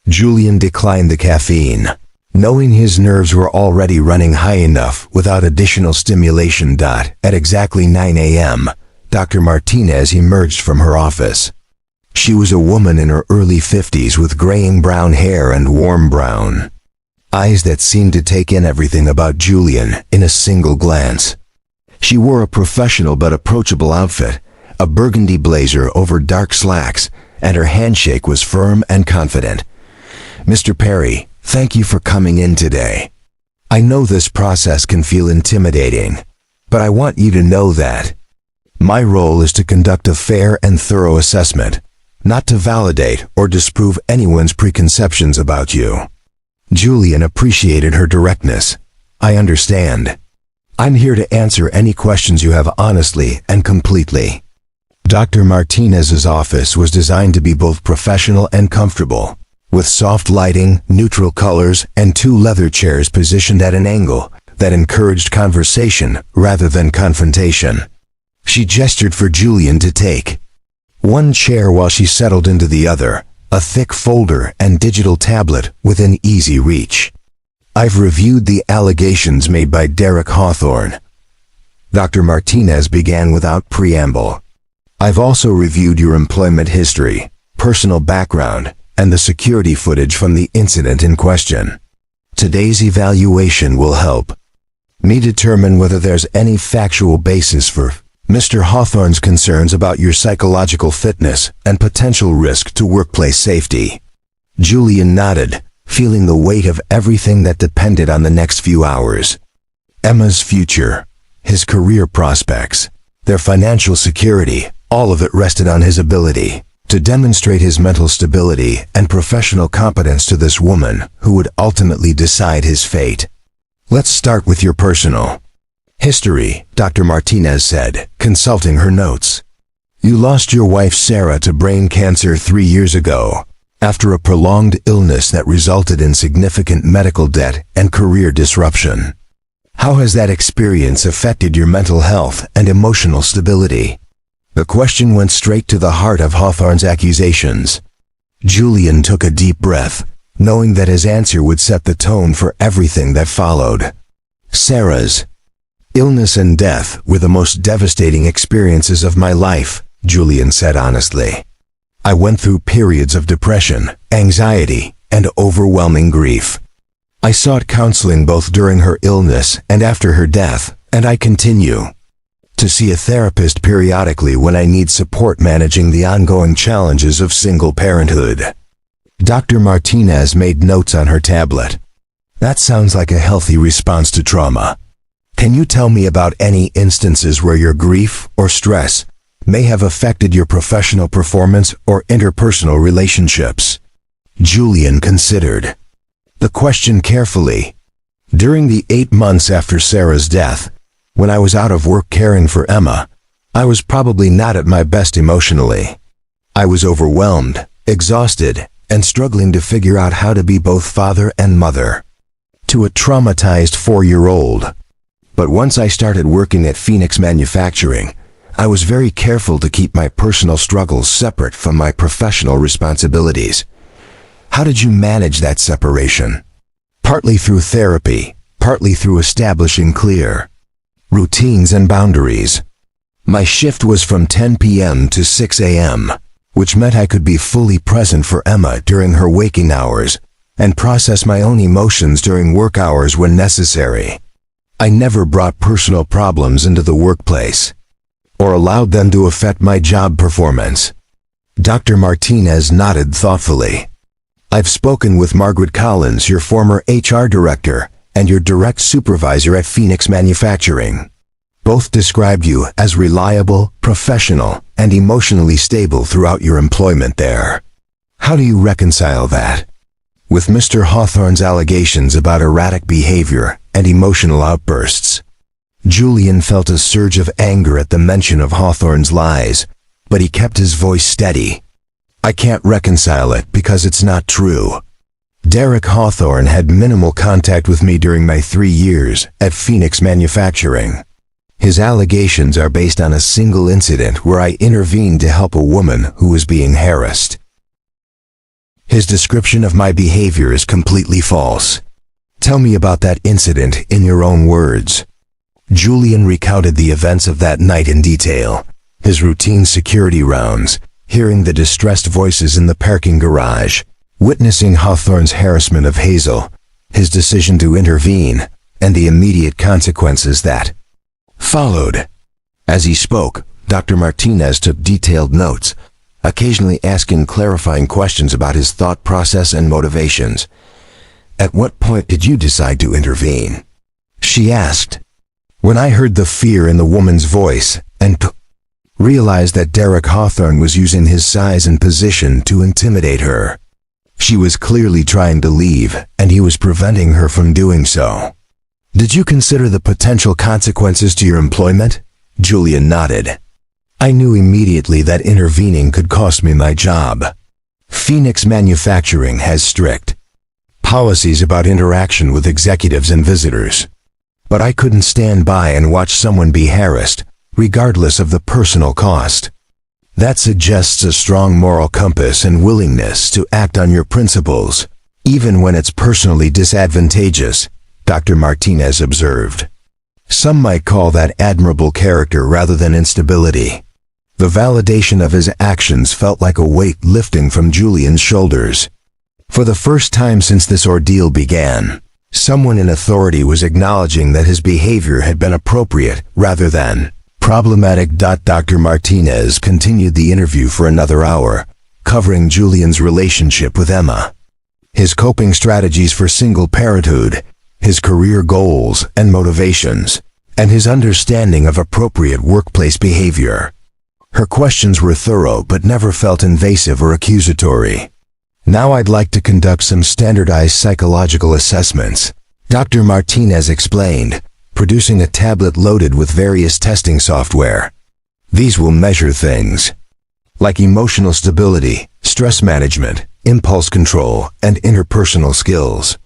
A: Julian declined the caffeine, knowing his nerves were already running high enough without additional stimulation. At exactly 9 a.m., Dr. Martinez emerged from her office. She was a woman in her early 50s with graying brown hair and warm brown eyes that seemed to take in everything about Julian in a single glance. She wore a professional but approachable outfit, a burgundy blazer over dark slacks, and her handshake was firm and confident. "Mr. Perry, thank you for coming in today. I know this process can feel intimidating, but I want you to know that my role is to conduct a fair and thorough assessment, not to validate or disprove anyone's preconceptions about you." Julian appreciated her directness. "I understand. I'm here to answer any questions you have honestly and completely." Dr. Martinez's office was designed to be both professional and comfortable, with soft lighting, neutral colors, and 2 leather chairs positioned at an angle that encouraged conversation rather than confrontation. She gestured for Julian to take one chair while she settled into the other, a thick folder and digital tablet within easy reach. "I've reviewed the allegations made by Derek Hawthorne," Dr. Martinez began without preamble. "I've also reviewed your employment history, personal background, and the security footage from the incident in question. Today's evaluation will help me determine whether there's any factual basis for Mr. Hawthorne's concerns about your psychological fitness and potential risk to workplace safety." Julian nodded, feeling the weight of everything that depended on the next few hours. Emma's future, his career prospects, their financial security, all of it rested on his ability to demonstrate his mental stability and professional competence to this woman who would ultimately decide his fate. "Let's start with your personal history," Dr. Martinez said, consulting her notes. "You lost your wife Sarah to brain cancer 3 years ago, after a prolonged illness that resulted in significant medical debt and career disruption. How has that experience affected your mental health and emotional stability?" The question went straight to the heart of Hawthorne's accusations. Julian took a deep breath, knowing that his answer would set the tone for everything that followed. "Sarah's illness and death were the most devastating experiences of my life," Julian said honestly. "I went through periods of depression, anxiety, and overwhelming grief. I sought counseling both during her illness and after her death, and I continue to see a therapist periodically when I need support managing the ongoing challenges of single parenthood." Dr. Martinez made notes on her tablet. "That sounds like a healthy response to trauma. Can you tell me about any instances where your grief or stress may have affected your professional performance or interpersonal relationships? Julian considered the question carefully. During the 8 months after Sarah's death, when I was out of work caring for Emma, I was probably not at my best emotionally. I was overwhelmed, exhausted, and struggling to figure out how to be both father and mother to a traumatized 4-year-old. But once I started working at Phoenix Manufacturing, I was very careful to keep my personal struggles separate from my professional responsibilities. How did you manage that separation? Partly through therapy, partly through establishing clear routines and boundaries. My shift was from 10 p.m. to 6 a.m., which meant I could be fully present for Emma during her waking hours and process my own emotions during work hours when necessary. I never brought personal problems into the workplace or allowed them to affect my job performance. Dr. Martinez nodded thoughtfully. I've spoken with Margaret Collins, your former HR director, and your direct supervisor at Phoenix Manufacturing. Both described you as reliable, professional, and emotionally stable throughout your employment there. How do you reconcile that with Mr. Hawthorne's allegations about erratic behavior and emotional outbursts? Julian felt a surge of anger at the mention of Hawthorne's lies, but he kept his voice steady. I can't reconcile it because it's not true. Derek Hawthorne had minimal contact with me during my 3 years at Phoenix Manufacturing. His allegations are based on a single incident where I intervened to help a woman who was being harassed. His description of my behavior is completely false. Tell me about that incident in your own words. Julian recounted the events of that night in detail, his routine security rounds, hearing the distressed voices in the parking garage, witnessing Hawthorne's harassment of Hazel, his decision to intervene, and the immediate consequences that followed. As he spoke, Dr. Martinez took detailed notes, occasionally asking clarifying questions about his thought process and motivations. At what point did you decide to intervene? She asked. When I heard the fear in the woman's voice and realized that Derek Hawthorne was using his size and position to intimidate her. She was clearly trying to leave, and he was preventing her from doing so. Did you consider the potential consequences to your employment? Julian nodded. I knew immediately that intervening could cost me my job. Phoenix Manufacturing has strict policies about interaction with executives and visitors. But I couldn't stand by and watch someone be harassed, regardless of the personal cost. That suggests a strong moral compass and willingness to act on your principles, even when it's personally disadvantageous, Dr. Martinez observed. Some might call that admirable character rather than instability. The validation of his actions felt like a weight lifting from Julian's shoulders. For the first time since this ordeal began, someone in authority was acknowledging that his behavior had been appropriate rather than problematic. Dr. Martinez continued the interview for another hour, covering Julian's relationship with Emma, his coping strategies for single parenthood, his career goals and motivations, and his understanding of appropriate workplace behavior. Her questions were thorough but never felt invasive or accusatory. Now I'd like to conduct some standardized psychological assessments, Dr. Martinez explained, producing a tablet loaded with various testing software. These will measure things like emotional stability, stress management, impulse control, and interpersonal skills.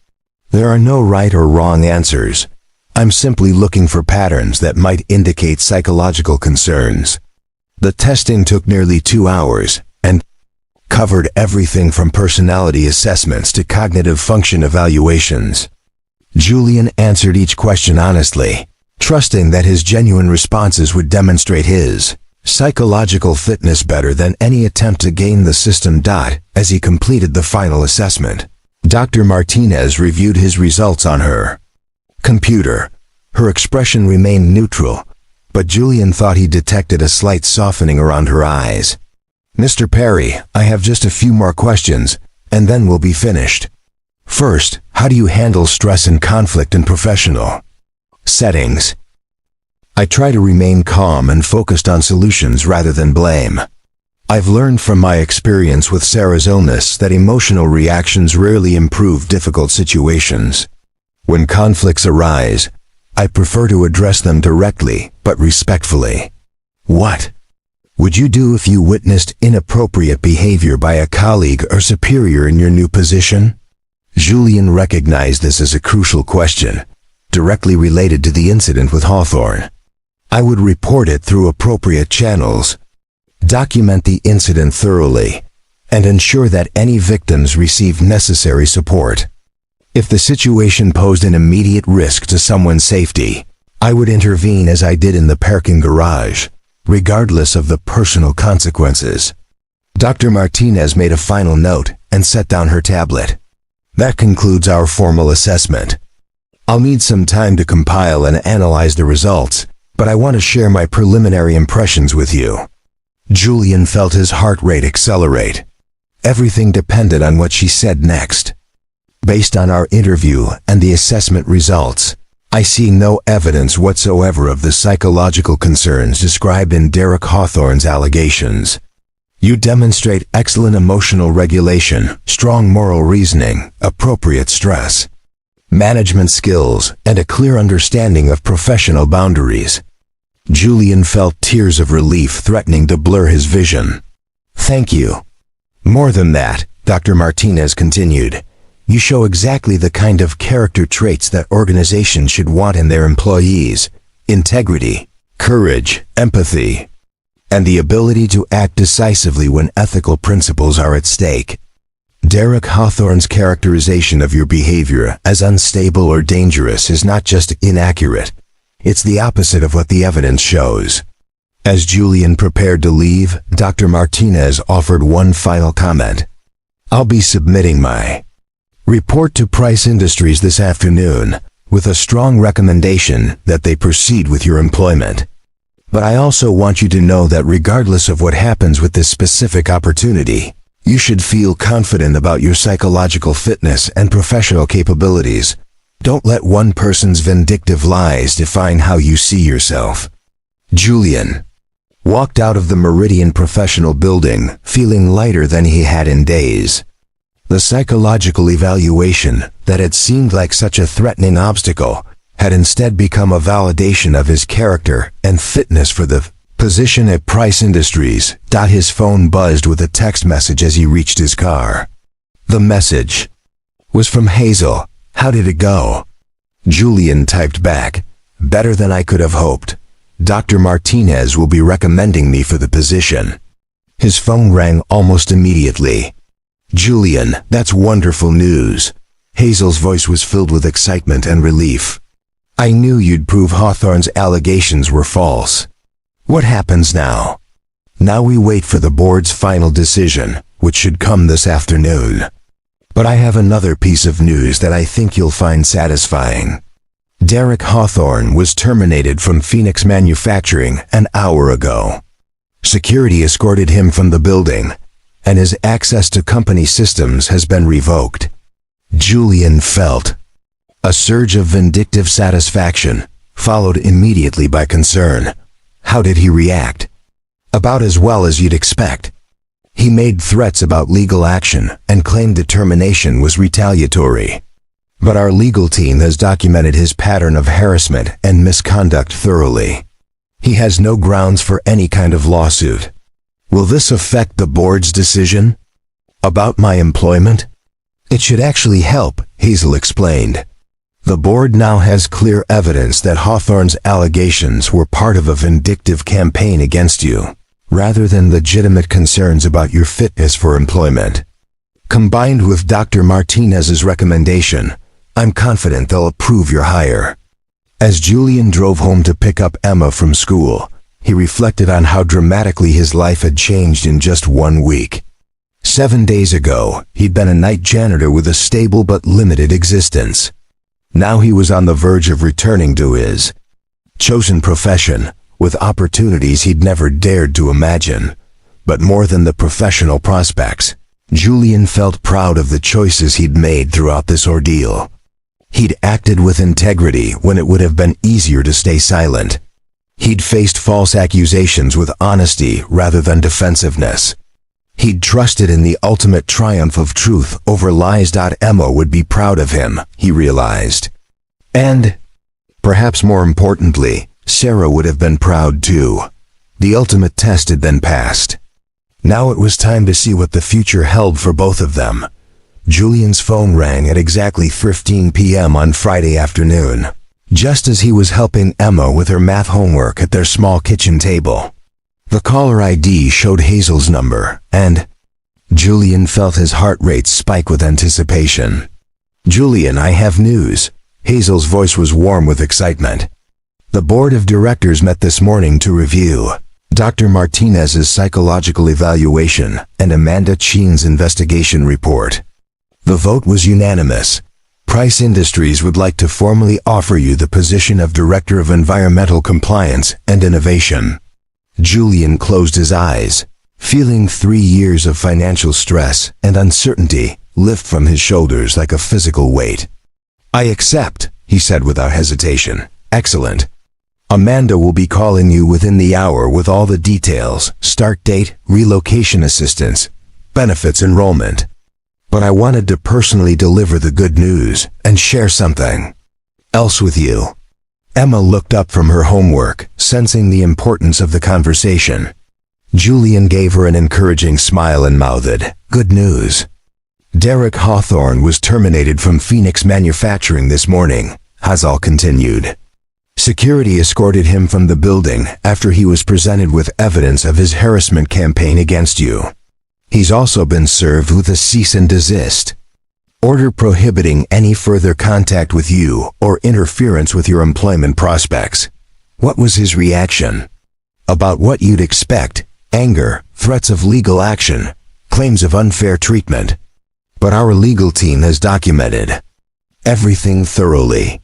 A: There are no right or wrong answers. I'm simply looking for patterns that might indicate psychological concerns. The testing took nearly 2 hours and covered everything from personality assessments to cognitive function evaluations. Julian answered each question honestly, trusting that his genuine responses would demonstrate his psychological fitness better than any attempt to game the system. As he completed the final assessment, Dr. Martinez reviewed his results on her computer. Her expression remained neutral, but Julian thought he detected a slight softening around her eyes. Mr. Perry, I have just a few more questions, and then we'll be finished. First, how do you handle stress and conflict in professional Settings. I try to remain calm and focused on solutions rather than blame. I've learned from my experience with Sarah's illness that emotional reactions rarely improve difficult situations. When conflicts arise, I prefer to address them directly but respectfully. What would you do if you witnessed inappropriate behavior by a colleague or superior in your new position? Julian recognized this as a crucial question, directly related to the incident with Hawthorne. I would report it through appropriate channels, document the incident thoroughly, and ensure that any victims receive necessary support. If the situation posed an immediate risk to someone's safety, I would intervene as I did in the parking garage, regardless of the personal consequences. Dr. Martinez made a final note and set down her tablet. That concludes our formal assessment. I'll need some time to compile and analyze the results, but I want to share my preliminary impressions with you. Julian felt his heart rate accelerate. Everything depended on what she said next. Based on our interview and the assessment results, I see no evidence whatsoever of the psychological concerns described in Derek Hawthorne's allegations. You demonstrate excellent emotional regulation, strong moral reasoning, appropriate stress, management skills, and a clear understanding of professional boundaries. Julian felt tears of relief threatening to blur his vision. Thank you. More than that, Dr. Martinez continued, you show exactly the kind of character traits that organizations should want in their employees: integrity, courage, empathy, and the ability to act decisively when ethical principles are at stake. Derek Hawthorne's characterization of your behavior as unstable or dangerous is not just inaccurate, it's the opposite of what the evidence shows. As Julian prepared to leave, Dr. Martinez offered one final comment. I'll be submitting my report to Price Industries this afternoon with a strong recommendation that they proceed with your employment. But I also want you to know that regardless of what happens with this specific opportunity, you should feel confident about your psychological fitness and professional capabilities. Don't let one person's vindictive lies define how you see yourself. Julian walked out of the Meridian Professional Building feeling lighter than he had in days. The psychological evaluation that had seemed like such a threatening obstacle had instead become a validation of his character and fitness for the position at Price Industries. His phone buzzed with a text message as he reached his car. The message was from Hazel. How did it go? Julian typed back, better than I could have hoped. Dr. Martinez will be recommending me for the position. His phone rang almost immediately. Julian, that's wonderful news. Hazel's voice was filled with excitement and relief. I knew you'd prove Hawthorne's allegations were false. What happens now? Now we wait for the board's final decision, which should come this afternoon. But I have another piece of news that I think you'll find satisfying. Derek Hawthorne was terminated from Phoenix Manufacturing an hour ago. Security escorted him from the building, and his access to company systems has been revoked. Julian felt a surge of vindictive satisfaction, followed immediately by concern. How did he react? About as well as you'd expect. He made threats about legal action and claimed the termination was retaliatory. But our legal team has documented his pattern of harassment and misconduct thoroughly. He has no grounds for any kind of lawsuit. Will this affect the board's decision? About my employment? It should actually help, Hazel explained. The board now has clear evidence that Hawthorne's allegations were part of a vindictive campaign against you, rather than legitimate concerns about your fitness for employment. Combined with Dr. Martinez's recommendation, I'm confident they'll approve your hire. As Julian drove home to pick up Emma from school, he reflected on how dramatically his life had changed in just 1 week. 7 days ago, he'd been a night janitor with a stable but limited existence. Now he was on the verge of returning to his chosen profession, with opportunities he'd never dared to imagine. But more than the professional prospects, Julian felt proud of the choices he'd made throughout this ordeal. He'd acted with integrity when it would have been easier to stay silent. He'd faced false accusations with honesty rather than defensiveness. He'd trusted in the ultimate triumph of truth over lies. Emma would be proud of him, he realized. And, perhaps more importantly, Sarah would have been proud too. The ultimate test had then passed. Now it was time to see what the future held for both of them. Julian's phone rang at exactly 3:15 p.m. on Friday afternoon, just as he was helping Emma with her math homework at their small kitchen table. The caller ID showed Hazel's number, and Julian felt his heart rate spike with anticipation. "Julian, I have news." Hazel's voice was warm with excitement. "The board of directors met this morning to review Dr. Martinez's psychological evaluation and Amanda Cheen's investigation report. The vote was unanimous. Price Industries would like to formally offer you the position of Director of Environmental Compliance and Innovation." Julian closed his eyes, feeling 3 years of financial stress and uncertainty lift from his shoulders like a physical weight. "I accept," he said without hesitation. "Excellent. Amanda will be calling you within the hour with all the details: start date, relocation assistance, benefits enrollment. But I wanted to personally deliver the good news and share something else with you." Emma looked up from her homework, sensing the importance of the conversation. Julian gave her an encouraging smile and mouthed, "Good news. Derek Hawthorne was terminated from Phoenix Manufacturing this morning," Hazal continued. "Security escorted him from the building after he was presented with evidence of his harassment campaign against you. He's also been served with a cease and desist order prohibiting any further contact with you or interference with your employment prospects." What was his reaction? About what you'd expect: anger, threats of legal action, claims of unfair treatment. But our legal team has documented everything thoroughly.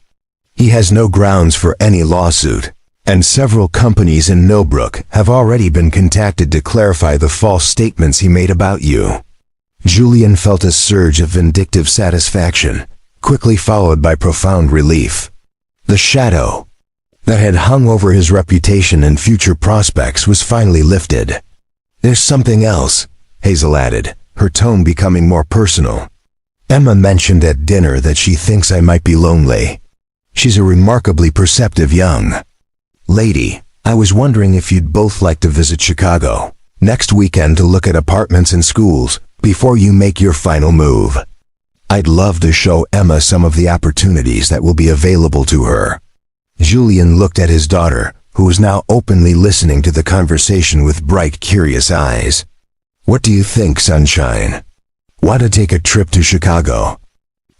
A: He has no grounds for any lawsuit, and several companies in Millbrook have already been contacted to clarify the false statements he made about you. Julian felt a surge of vindictive satisfaction, quickly followed by profound relief. The shadow that had hung over his reputation and future prospects was finally lifted. "There's something else," Hazel added, her tone becoming more personal. "Emma mentioned at dinner that she thinks I might be lonely. She's a remarkably perceptive young lady. I was wondering if you'd both like to visit Chicago next weekend to look at apartments and schools before you make your final move. I'd love to show Emma some of the opportunities that will be available to her." Julian looked at his daughter, who was now openly listening to the conversation with bright, curious eyes. "What do you think, sunshine? Want to take a trip to Chicago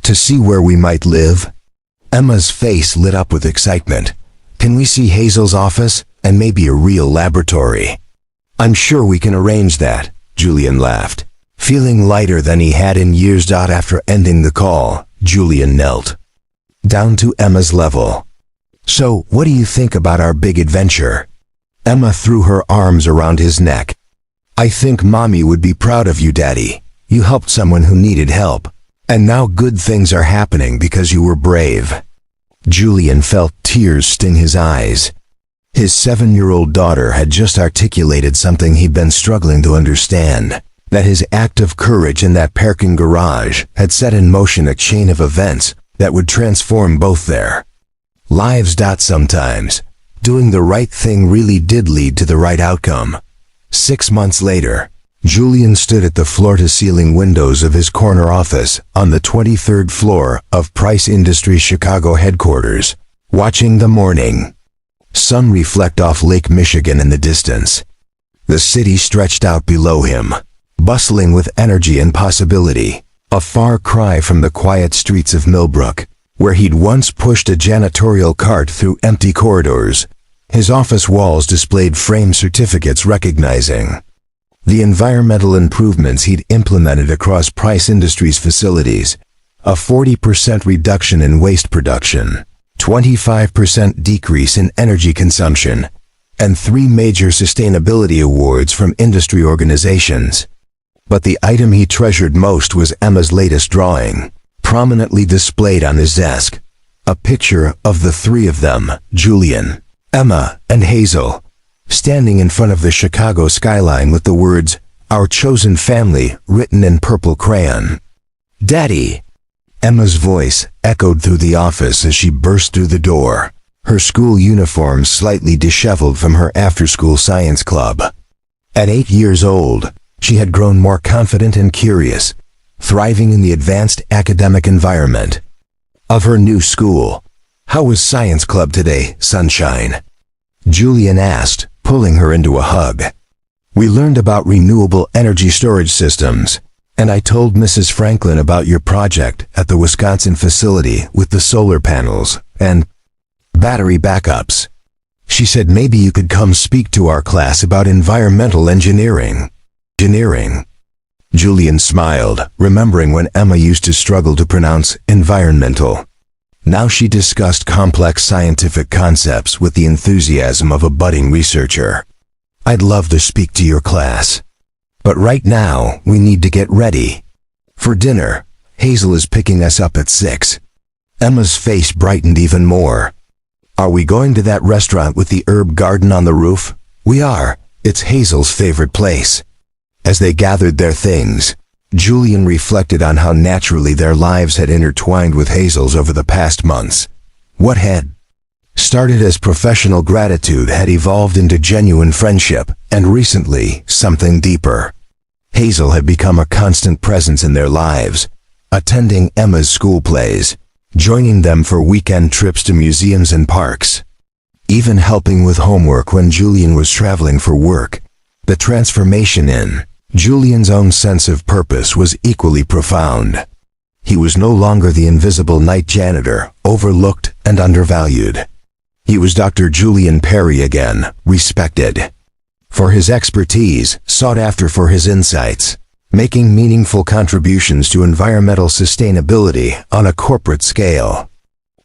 A: to see where we might live?" Emma's face lit up with excitement. "Can we see Hazel's office and maybe a real laboratory?" "I'm sure we can arrange that," Julian laughed. Feeling lighter than he had in years. After ending the call, Julian knelt down to Emma's level. "So, what do you think about our big adventure?" Emma threw her arms around his neck. "I think Mommy would be proud of you, Daddy. You helped someone who needed help. And now good things are happening because you were brave." Julian felt tears sting his eyes. His 7-year-old daughter had just articulated something he'd been struggling to understand: that his act of courage in that parking garage had set in motion a chain of events that would transform both their lives. Sometimes, doing the right thing really did lead to the right outcome. 6 months later, Julian stood at the floor-to-ceiling windows of his corner office on the 23rd floor of Price Industries Chicago headquarters, watching the morning sun reflect off Lake Michigan in the distance. The city stretched out below him, bustling with energy and possibility, a far cry from the quiet streets of Millbrook, where he'd once pushed a janitorial cart through empty corridors. His office walls displayed framed certificates recognizing the environmental improvements he'd implemented across Price Industries facilities: a 40% reduction in waste production, 25% decrease in energy consumption, and 3 major sustainability awards from industry organizations. But the item he treasured most was Emma's latest drawing: prominently displayed on his desk. A picture of the three of them, Julian, Emma, and Hazel, standing in front of the Chicago skyline with the words, "Our chosen family," written in purple crayon. "Daddy!" Emma's voice echoed through the office as she burst through the door, her school uniform slightly disheveled from her after-school science club. At 8 years old, she had grown more confident and curious, thriving in the advanced academic environment of her new school. "How was science club today, sunshine?" Julian asked, pulling her into a hug. "We learned about renewable energy storage systems, and I told Mrs. Franklin about your project at the Wisconsin facility with the solar panels and battery backups. She said maybe you could come speak to our class about environmental engineering." Julian smiled, remembering when Emma used to struggle to pronounce environmental. Now she discussed complex scientific concepts with the enthusiasm of a budding researcher. "I'd love to speak to your class. But right now, we need to get ready. For dinner, Hazel is picking us up at 6. Emma's face brightened even more. "Are we going to that restaurant with the herb garden on the roof?" "We are. It's Hazel's favorite place." As they gathered their things, Julian reflected on how naturally their lives had intertwined with Hazel's over the past months. What had started as professional gratitude had evolved into genuine friendship, and recently, something deeper. Hazel had become a constant presence in their lives, attending Emma's school plays, joining them for weekend trips to museums and parks, even helping with homework when Julian was traveling for work. The transformation in Julian's own sense of purpose was equally profound. He was no longer the invisible night janitor, overlooked and undervalued. He was Dr. Julian Perry again, respected for his expertise, sought after for his insights, making meaningful contributions to environmental sustainability on a corporate scale.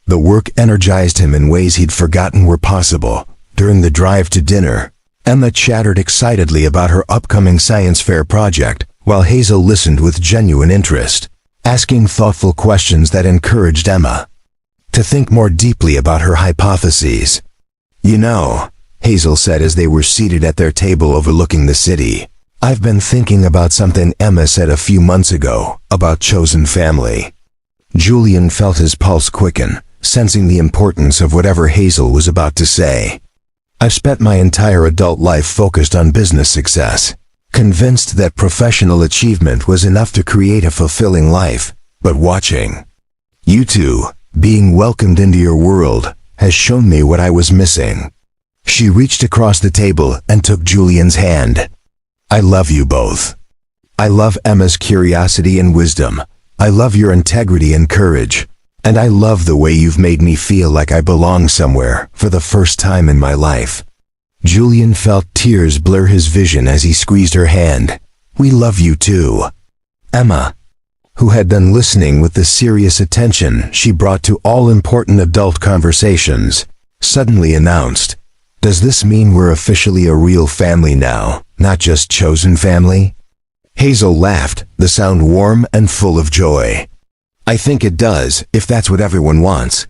A: The work energized him in ways he'd forgotten were possible. During the drive to dinner, Emma chattered excitedly about her upcoming science fair project, while Hazel listened with genuine interest, asking thoughtful questions that encouraged Emma to think more deeply about her hypotheses. "You know," Hazel said as they were seated at their table overlooking the city, "I've been thinking about something Emma said a few months ago, about chosen family." Julian felt his pulse quicken, sensing the importance of whatever Hazel was about to say. "I've spent my entire adult life focused on business success, convinced that professional achievement was enough to create a fulfilling life, but watching you two, being welcomed into your world, has shown me what I was missing." She reached across the table and took Julian's hand. "I love you both. I love Emma's curiosity and wisdom. I love your integrity and courage. And I love the way you've made me feel like I belong somewhere for the first time in my life." Julian felt tears blur his vision as he squeezed her hand. "We love you too." Emma, who had been listening with the serious attention she brought to all important adult conversations, suddenly announced, "Does this mean we're officially a real family now, not just chosen family?" Hazel laughed, the sound warm and full of joy. "I think it does, if that's what everyone wants."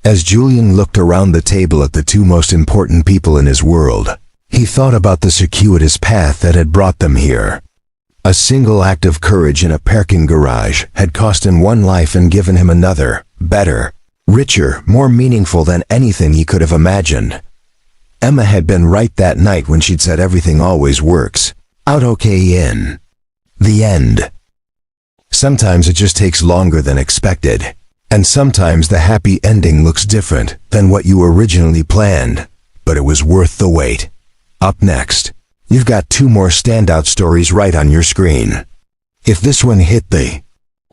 A: As Julian looked around the table at the two most important people in his world, he thought about the circuitous path that had brought them here. A single act of courage in a parking garage had cost him one life and given him another, better, richer, more meaningful than anything he could have imagined. Emma had been right that night when she'd said everything always works out okay in the end. Sometimes it just takes longer than expected, and sometimes the happy ending looks different than what you originally planned, but it was worth the wait. Up next, you've got 2 more standout stories right on your screen. If this one hit the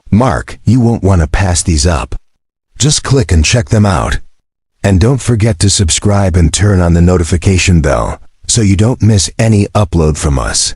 A: mark, you won't want to pass these up. Just click and check them out. And don't forget to subscribe and turn on the notification bell so you don't miss any upload from us.